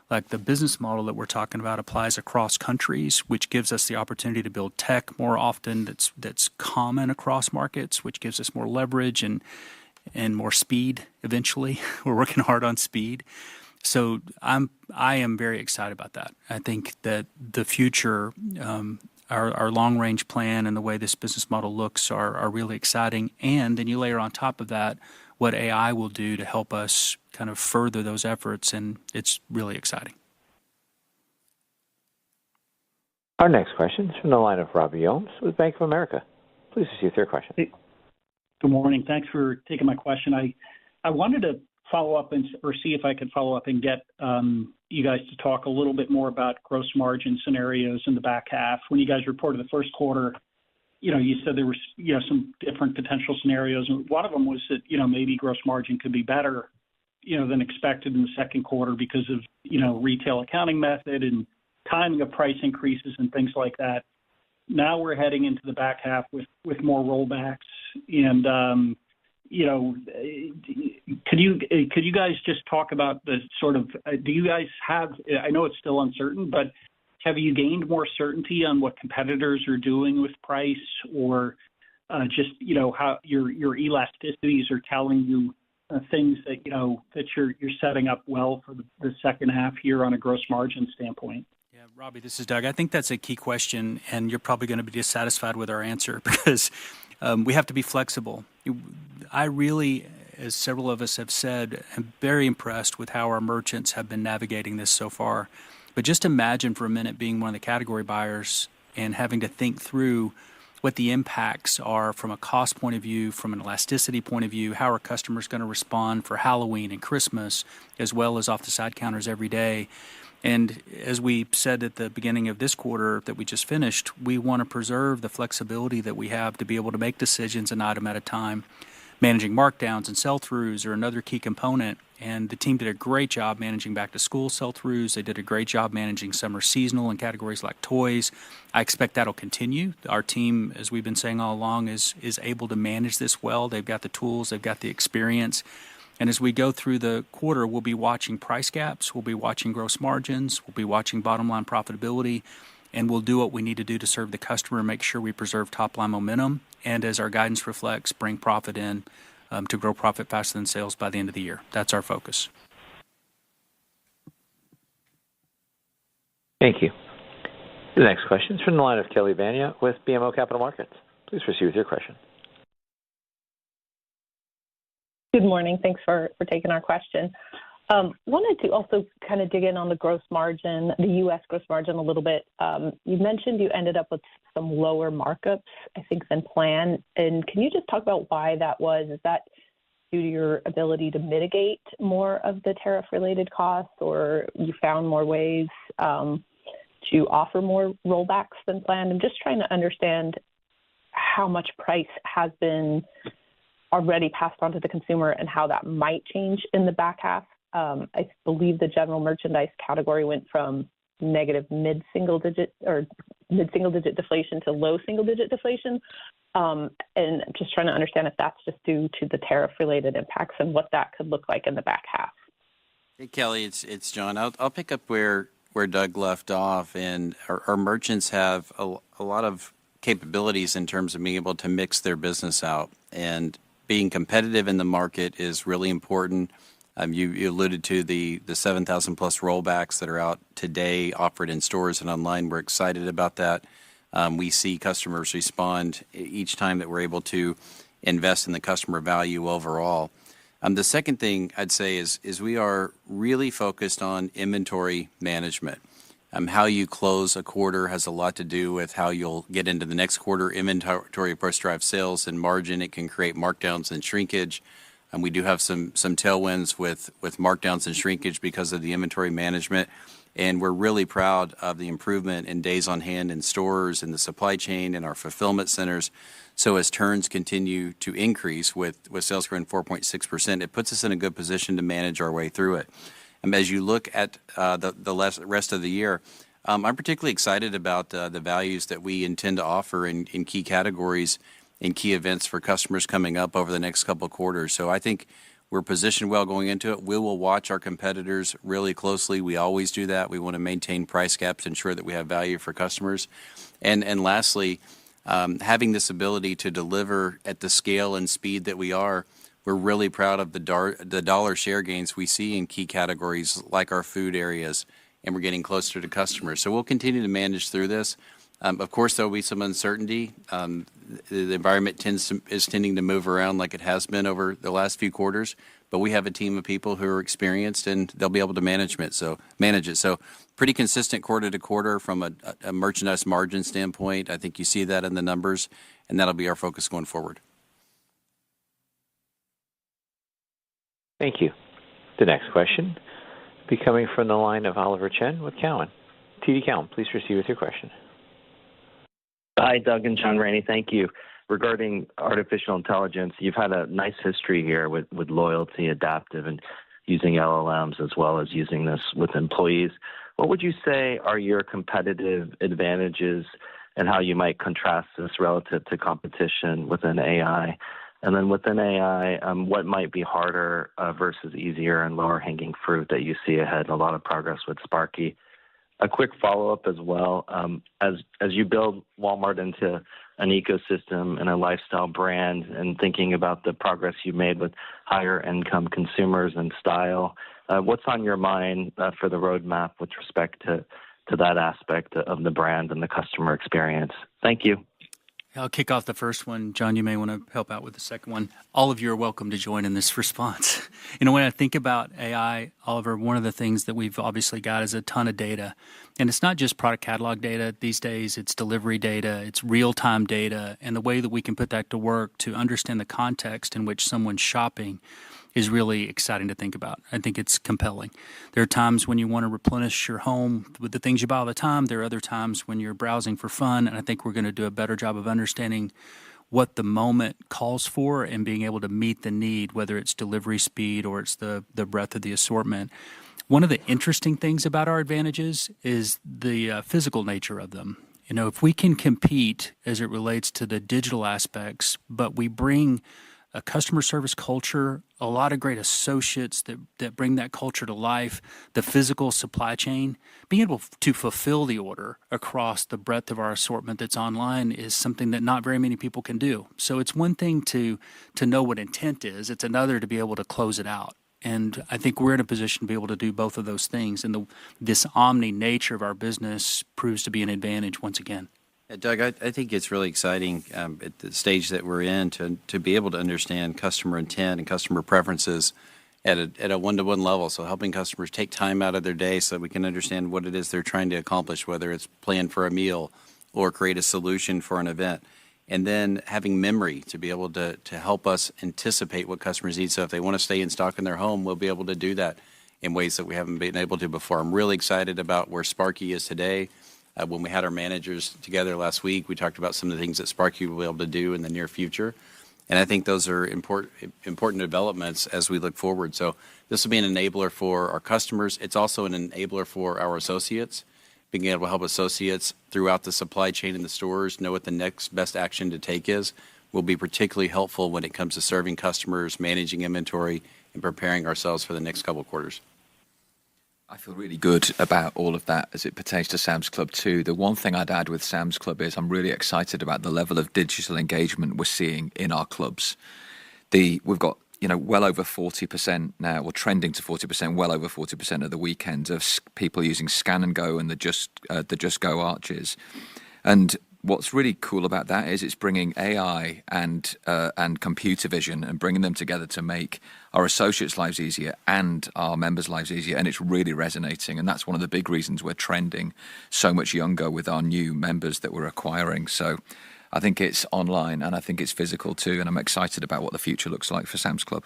Like the business model that we're talking about applies across countries, which gives us the opportunity to build tech more often that's common across markets, which gives us more leverage and more speed eventually. We're working hard on speed. So I am very excited about that. I think that the future, our long-range plan and the way this business model looks are really exciting. And then you layer on top of that what AI will do to help us kind of further those efforts, and it's really exciting. Our next question is from the line of Robbie Ohms with Bank of America. Please proceed with your question. Hey, good morning. Thanks for taking my question. I wanted to follow up or see if I could follow up and get you guys to talk a little bit more about gross margin scenarios in the back half. When you guys reported the first quarter, you said there was, some different potential scenarios. And one of them was that, maybe gross margin could be better, than expected in the second quarter because of, retail accounting method and timing of price increases and things like that. Now we're heading into the back half with more rollbacks. And, could you guys just talk about the sort of, do you guys have, I know it's still uncertain, but have you gained more certainty on what competitors are doing with price, or just, how your elasticities are telling you things that, that you're setting up well for the second half here on a gross margin standpoint? Yeah, Robbie, this is Doug. I think that's a key question, and you're probably going to be dissatisfied with our answer because we have to be flexible. I really, as several of us have said, am very impressed with how our merchants have been navigating this so far. But just imagine for a minute being one of the category buyers and having to think through what the impacts are from a cost point of view, from an elasticity point of view, how are customers going to respond for Halloween and Christmas, as well as off the side counters every day. And as we said at the beginning of this quarter that we just finished, we want to preserve the flexibility that we have to be able to make decisions an item at a time. Managing markdowns and sell-throughs are another key component, and the team did a great job managing back-to-school sell-throughs. They did a great job managing summer seasonal in categories like toys. I expect that'll continue. Our team, as we've been saying all along, is able to manage this well. They've got the tools. They've got the experience. And as we go through the quarter, we'll be watching price gaps. We'll be watching gross margins. We'll be watching bottom-line profitability. And we'll do what we need to do to serve the customer and make sure we preserve top-line momentum. And as our guidance reflects, bring profit in to grow profit faster than sales by the end of the year. That's our focus. Thank you. The next question is from the line of Kelly Bania with BMO Capital Markets. Please proceed with your question. Good morning. Thanks for taking our question. Wanted to also kind of dig in on the gross margin, the U.S. gross margin a little bit. You mentioned you ended up with some lower markups, I think, than planned. And can you just talk about why that was? Is that due to your ability to mitigate more of the tariff-related costs, or you found more ways to offer more rollbacks than planned? I'm just trying to understand how much price has been already passed on to the consumer and how that might change in the back half. I believe the general merchandise category went from negative mid-single digit deflation to low single-digit deflation. And just trying to understand if that's just due to the tariff-related impacts and what that could look like in the back half. Hey, Kelly, it's John. I'll pick up where Doug left off. And our merchants have a lot of capabilities in terms of being able to mix their business out. And being competitive in the market is really important. You alluded to the 7,000 plus rollbacks that are out today, offered in stores and online. We're excited about that. We see customers respond each time that we're able to invest in the customer value overall. The second thing I'd say is we are really focused on inventory management. How you close a quarter has a lot to do with how you'll get into the next quarter. Inventory, of course, drives sales and margin. It can create markdowns and shrinkage. And we do have some tailwinds with markdowns and shrinkage because of the inventory management. And we're really proud of the improvement in days on hand in stores, in the supply chain, in our fulfillment centers. So as turns continue to increase with sales growing 4.6%, it puts us in a good position to manage our way through it. And as you look at the rest of the year, I'm particularly excited about the values that we intend to offer in key categories and key events for customers coming up over the next couple of quarters. So I think we're positioned well going into it. We will watch our competitors really closely. We always do that. We want to maintain price gaps, ensure that we have value for customers. And lastly, having this ability to deliver at the scale and speed that we are, we're really proud of the dollar share gains we see in key categories like our food areas, and we're getting closer to customers. So we'll continue to manage through this. Of course, there will be some uncertainty. The environment is tending to move around like it has been over the last few quarters, but we have a team of people who are experienced and they'll be able to manage it. So pretty consistent quarter to quarter from a merchandise margin standpoint. I think you see that in the numbers, and that'll be our focus going forward. Thank you. The next question will be coming from the line of Oliver Chen with Cowen. TD Cowen, please proceed with your question. Hi, Doug and John Rainey. Thank you. Regarding artificial intelligence, you've had a nice history here with loyalty, adaptive, and using LLMs as well as using this with employees. What would you say are your competitive advantages and how you might contrast this relative to competition within AI? And then within AI, what might be harder versus easier and lower hanging fruit that you see ahead? A lot of progress with Sparky. A quick follow-up as well. As you build Walmart into an ecosystem and a lifestyle brand and thinking about the progress you've made with higher income consumers and style, what's on your mind for the roadmap with respect to that aspect of the brand and the customer experience? Thank you. I'll kick off the first one. John, you may want to help out with the second one. All of you are welcome to join in this response. When I think about AI, Oliver, one of the things that we've obviously got is a ton of data. And it's not just product catalog data these days, it's delivery data, it's real-time data, and the way that we can put that to work to understand the context in which someone's shopping is really exciting to think about. I think it's compelling. There are times when you want to replenish your home with the things you buy all the time. There are other times when you're browsing for fun, and I think we're going to do a better job of understanding what the moment calls for and being able to meet the need, whether it's delivery speed or it's the breadth of the assortment. One of the interesting things about our advantages is the physical nature of them. If we can compete as it relates to the digital aspects, but we bring a customer service culture, a lot of great associates that bring that culture to life, the physical supply chain, being able to fulfill the order across the breadth of our assortment that's online is something that not very many people can do. So it's one thing to know what intent is. It's another to be able to close it out. And I think we're in a position to be able to do both of those things. And this omni nature of our business proves to be an advantage once again. Yeah, Doug, I think it's really exciting at the stage that we're in to be able to understand customer intent and customer preferences at a one-to-one level. So helping customers take time out of their day so that we can understand what it is they're trying to accomplish, whether it's plan for a meal or create a solution for an event. And then having memory to be able to help us anticipate what customers need. So if they want to stay in stock in their home, we'll be able to do that in ways that we haven't been able to before. I'm really excited about where Sparky is today. When we had our managers together last week, we talked about some of the things that Sparky will be able to do in the near future. And I think those are important developments as we look forward. So this will be an enabler for our customers. It's also an enabler for our associates, being able to help associates throughout the supply chain in the stores know what the next best action to take is will be particularly helpful when it comes to serving customers, managing inventory, and preparing ourselves for the next couple of quarters. I feel really good about all of that as it pertains to Sam's Club too. The one thing I'd add with Sam's Club is I'm really excited about the level of digital engagement we're seeing in our clubs. We've got well over 40% now, or trending to 40%, well over 40% of the weekends of people using Scan and Go and the Just Go arches. And what's really cool about that is it's bringing AI and computer vision and bringing them together to make our associates' lives easier and our members' lives easier, and it's really resonating. And that's one of the big reasons we're trending so much younger with our new members that we're acquiring. So I think it's online and I think it's physical too, and I'm excited about what the future looks like for Sam's Club.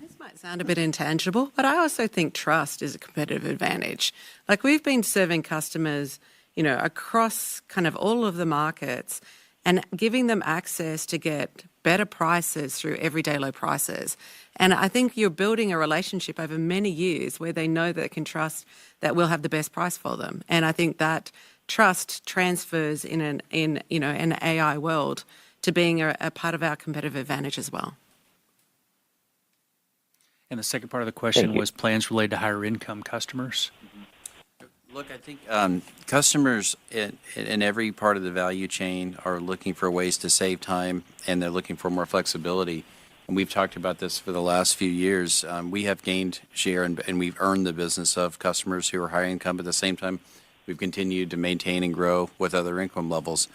This might sound a bit intangible, but I also think trust is a competitive advantage. Like we've been serving customers across kind of all of the markets and giving them access to get better prices through everyday low prices. And I think you're building a relationship over many years where they know they can trust that we'll have the best price for them. And I think that trust transfers in an AI world to being a part of our competitive advantage as well. And the second part of the question was plans related to higher income customers. Look, I think customers in every part of the value chain are looking for ways to save time, and they're looking for more flexibility. And we've talked about this for the last few years. We have gained share, and we've earned the business of customers who are high income. At the same time, we've continued to maintain and grow with other income levels.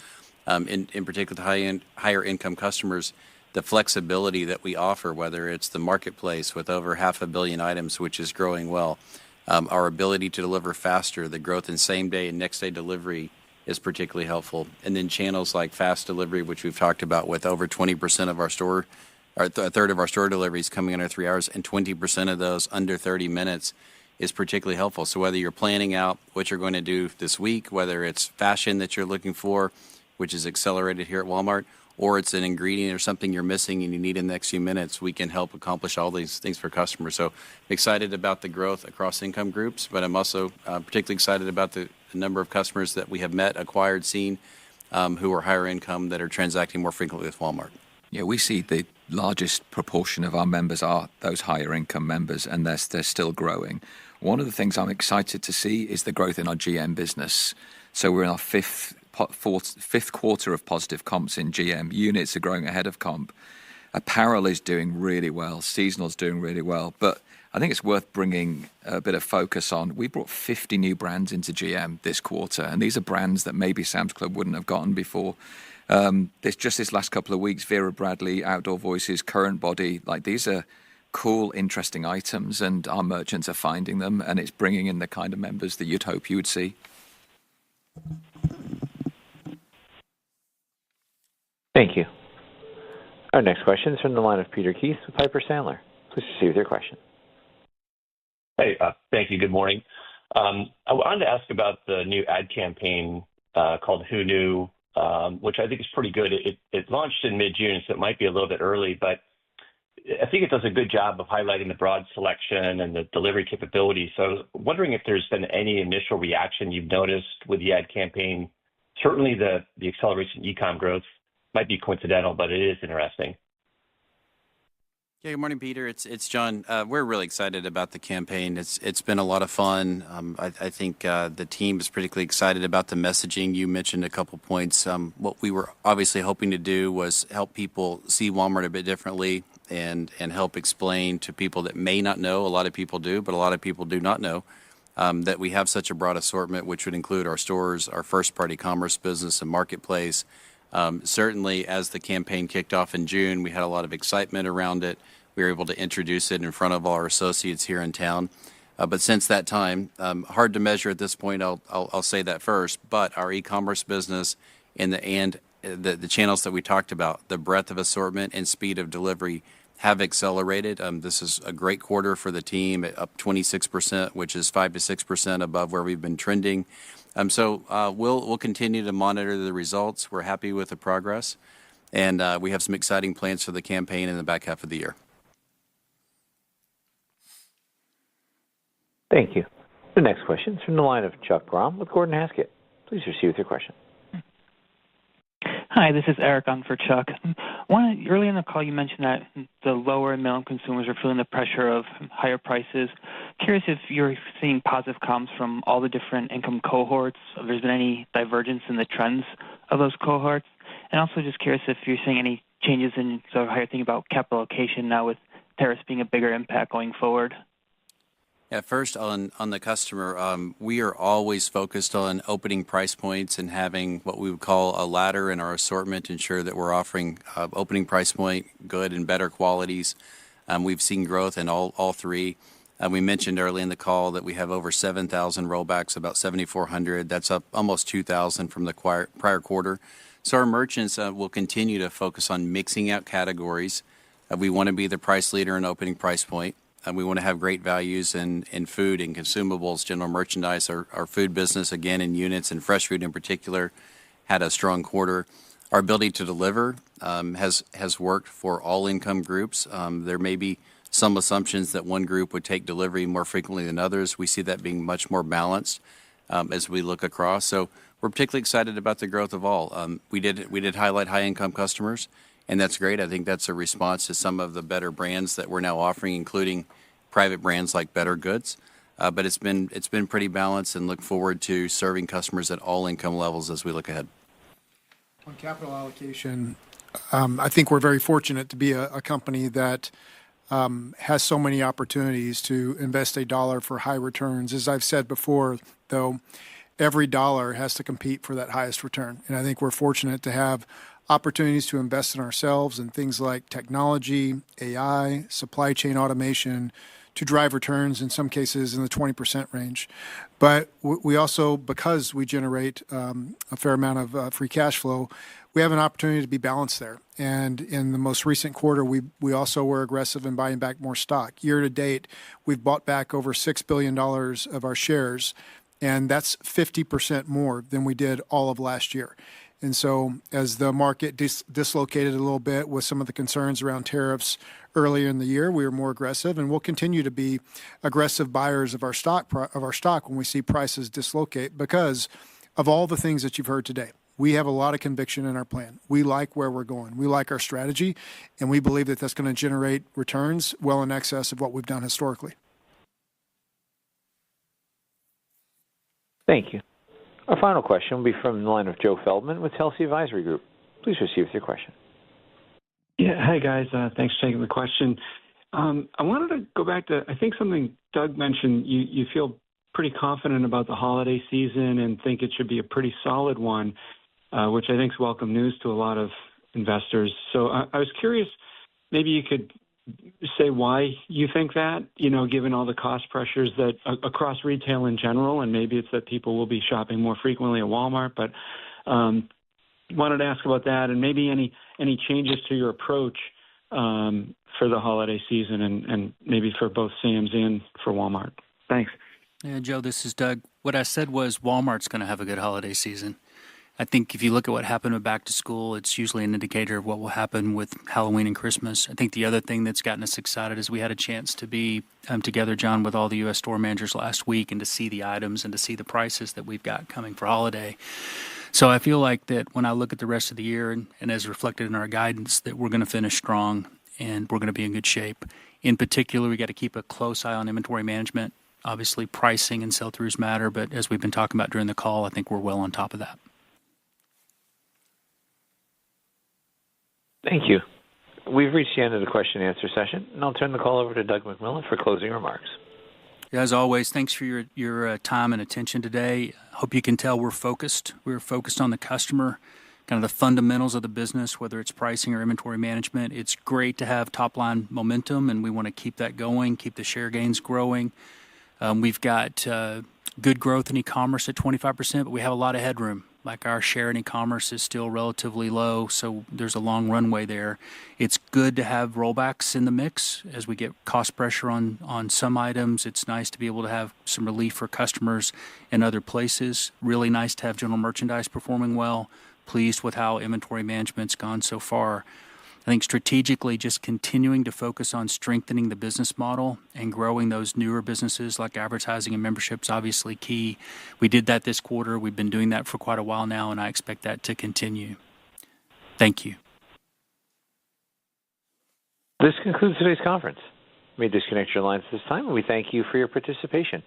In particular, the higher income customers, the flexibility that we offer, whether it's the marketplace with over 500 million items, which is growing well, our ability to deliver faster, the growth in same-day and next-day delivery is particularly helpful. And then channels like fast delivery, which we've talked about with over 20% of our store a third of our store deliveries coming under 3 hours, and 20% of those under 30 minutes is particularly helpful. So whether you're planning out what you're going to do this week, whether it's fashion that you're looking for, which is accelerated here at Walmart, or it's an ingredient or something you're missing and you need in the next few minutes, we can help accomplish all these things for customers. So excited about the growth across income groups, but I'm also particularly excited about the number of customers that we have met, acquired, seen, who are higher income that are transacting more frequently with Walmart. Yeah, we see the largest proportion of our members are those higher income members, and they're still growing. One of the things I'm excited to see is the growth in our GM business. So we're in our fifth quarter of positive comps in GM. Units are growing ahead of comp. Apparel is doing really well. Seasonal's doing really well. But I think it's worth bringing a bit of focus on. We brought 50 new brands into GM this quarter, and these are brands that maybe Sam's Club wouldn't have gotten before. This last couple of weeks, Vera Bradley, Outdoor Voices, Current Body, like these are cool, interesting items, and our merchants are finding them, and it's bringing in the kind of members that you'd hope you would see. Thank you. Our next question is from the line of Peter Keith with Piper Sandler. Please proceed with your question. Hey, thank you. Good morning. I wanted to ask about the new ad campaign called Who Knew, which I think is pretty good. It launched in mid-June, so it might be a little bit early, but I think it does a good job of highlighting the broad selection and the delivery capability. So I was wondering if there's been any initial reaction you've noticed with the ad campaign. Certainly the acceleration in e-com growth might be coincidental, but it is interesting. Yeah, good morning, Peter. It's John. We're really excited about the campaign. It's been a lot of fun. I think the team is particularly excited about the messaging. You mentioned a couple points. What we were obviously hoping to do was help people see Walmart a bit differently and help explain to people that may not know. A lot of people do, but a lot of people do not know that we have such a broad assortment, which would include our stores, our first-party commerce business, and marketplace. Certainly, as the campaign kicked off in June, we had a lot of excitement around it. We were able to introduce it in front of all our associates here in town. But since that time, hard to measure at this point, I'll say that first, but our e-commerce business and the channels that we talked about, the breadth of assortment and speed of delivery have accelerated. This is a great quarter for the team, up 26%, which is 5 to 6% above where we've been trending. So we'll continue to monitor the results. We're happy with the progress, and we have some exciting plans for the campaign in the back half of the year. Thank you. The next question is from the line of Chuck Grom with Gordon Haskett. Please proceed with your question. Hi, this is Eric on for Chuck. Early in the call, you mentioned that the lower and middle consumers are feeling the pressure of higher prices. Curious if you're seeing positive comps from all the different income cohorts, if there's been any divergence in the trends of those cohorts, and also just curious if you're seeing any changes in sort of how you're thinking about capital allocation now with tariffs being a bigger impact going forward. Yeah, first on the customer, we are always focused on opening price points and having what we would call a ladder in our assortment to ensure that we're offering opening price point, good and better qualities. We've seen growth in all three. We mentioned early in the call that we have over 7,000 rollbacks, about 7,400. That's up almost 2,000 from the prior quarter. So our merchants will continue to focus on mixing out categories. We want to be the price leader in opening price point. We want to have great values in food and consumables, general merchandise. Our food business, again, in units and fresh food in particular, had a strong quarter. Our ability to deliver has worked for all income groups. There may be some assumptions that one group would take delivery more frequently than others. We see that being much more balanced as we look across. So we're particularly excited about the growth of all. We did highlight high-income customers, and that's great. I think that's a response to some of the better brands that we're now offering, including private brands like Better Goods. But it's been pretty balanced, and look forward to serving customers at all income levels as we look ahead. On capital allocation, I think we're very fortunate to be a company that has so many opportunities to invest a dollar for high returns. As I've said before, though, every dollar has to compete for that highest return. And I think we're fortunate to have opportunities to invest in ourselves and things like technology, AI, supply chain automation to drive returns, in some cases in the 20% range. But we also, because we generate a fair amount of free cash flow, we have an opportunity to be balanced there. And in the most recent quarter, we also were aggressive in buying back more stock. Year to date, we've bought back over $6 billion of our shares, and that's 50% more than we did all of last year. And so as the market dislocated a little bit with some of the concerns around tariffs earlier in the year, we were more aggressive, and we'll continue to be aggressive buyers of our stock when we see prices dislocate because of all the things that you've heard today. We have a lot of conviction in our plan. We like where we're going. We like our strategy, and we believe that that's going to generate returns well in excess of what we've done historically. Thank you. Our final question will be from the line of Joe Feldman with Telsey Advisory Group. Please proceed with your question. Yeah. Hi, guys. Thanks for taking the question. I wanted to go back to, I think, something Doug mentioned. You feel pretty confident about the holiday season and think it should be a pretty solid one, which I think is welcome news to a lot of investors. So I was curious, maybe you could say why you think that, given all the cost pressures that across retail in general, and maybe it's that people will be shopping more frequently at Walmart, but wanted to ask about that and maybe any changes to your approach for the holiday season and maybe for both Sam's and for Walmart. Thanks. Yeah, Joe, this is Doug. What I said was Walmart's going to have a good holiday season. I think if you look at what happened with back to school, it's usually an indicator of what will happen with Halloween and Christmas. I think the other thing that's gotten us excited is we had a chance to be together, John, with all the U.S. store managers last week and to see the items and to see the prices that we've got coming for holiday. So I feel like that when I look at the rest of the year and as reflected in our guidance, that we're going to finish strong and we're going to be in good shape. In particular, we got to keep a close eye on inventory management. Obviously, pricing and sell-throughs matter, but as we've been talking about during the call, I think we're well on top of that. Thank you. We've reached the end of the question and answer session, and I'll turn the call over to Doug McMillon for closing remarks. As always, thanks for your time and attention today. Hope you can tell we're focused. We're focused on the customer, kind of the fundamentals of the business, whether it's pricing or inventory management. It's great to have top-line momentum, and we want to keep that going, keep the share gains growing. We've got good growth in e-commerce at 25%, but we have a lot of headroom. Like our share in e-commerce is still relatively low, so there's a long runway there. It's good to have rollbacks in the mix as we get cost pressure on some items. It's nice to be able to have some relief for customers in other places. Really nice to have general merchandise performing well. Pleased with how inventory management's gone so far. I think strategically just continuing to focus on strengthening the business model and growing those newer businesses like advertising and membership's obviously key. We did that this quarter. We've been doing that for quite a while now, and I expect that to continue. Thank you. This concludes today's conference. You may disconnect your lines at this time, and we thank you for your participation.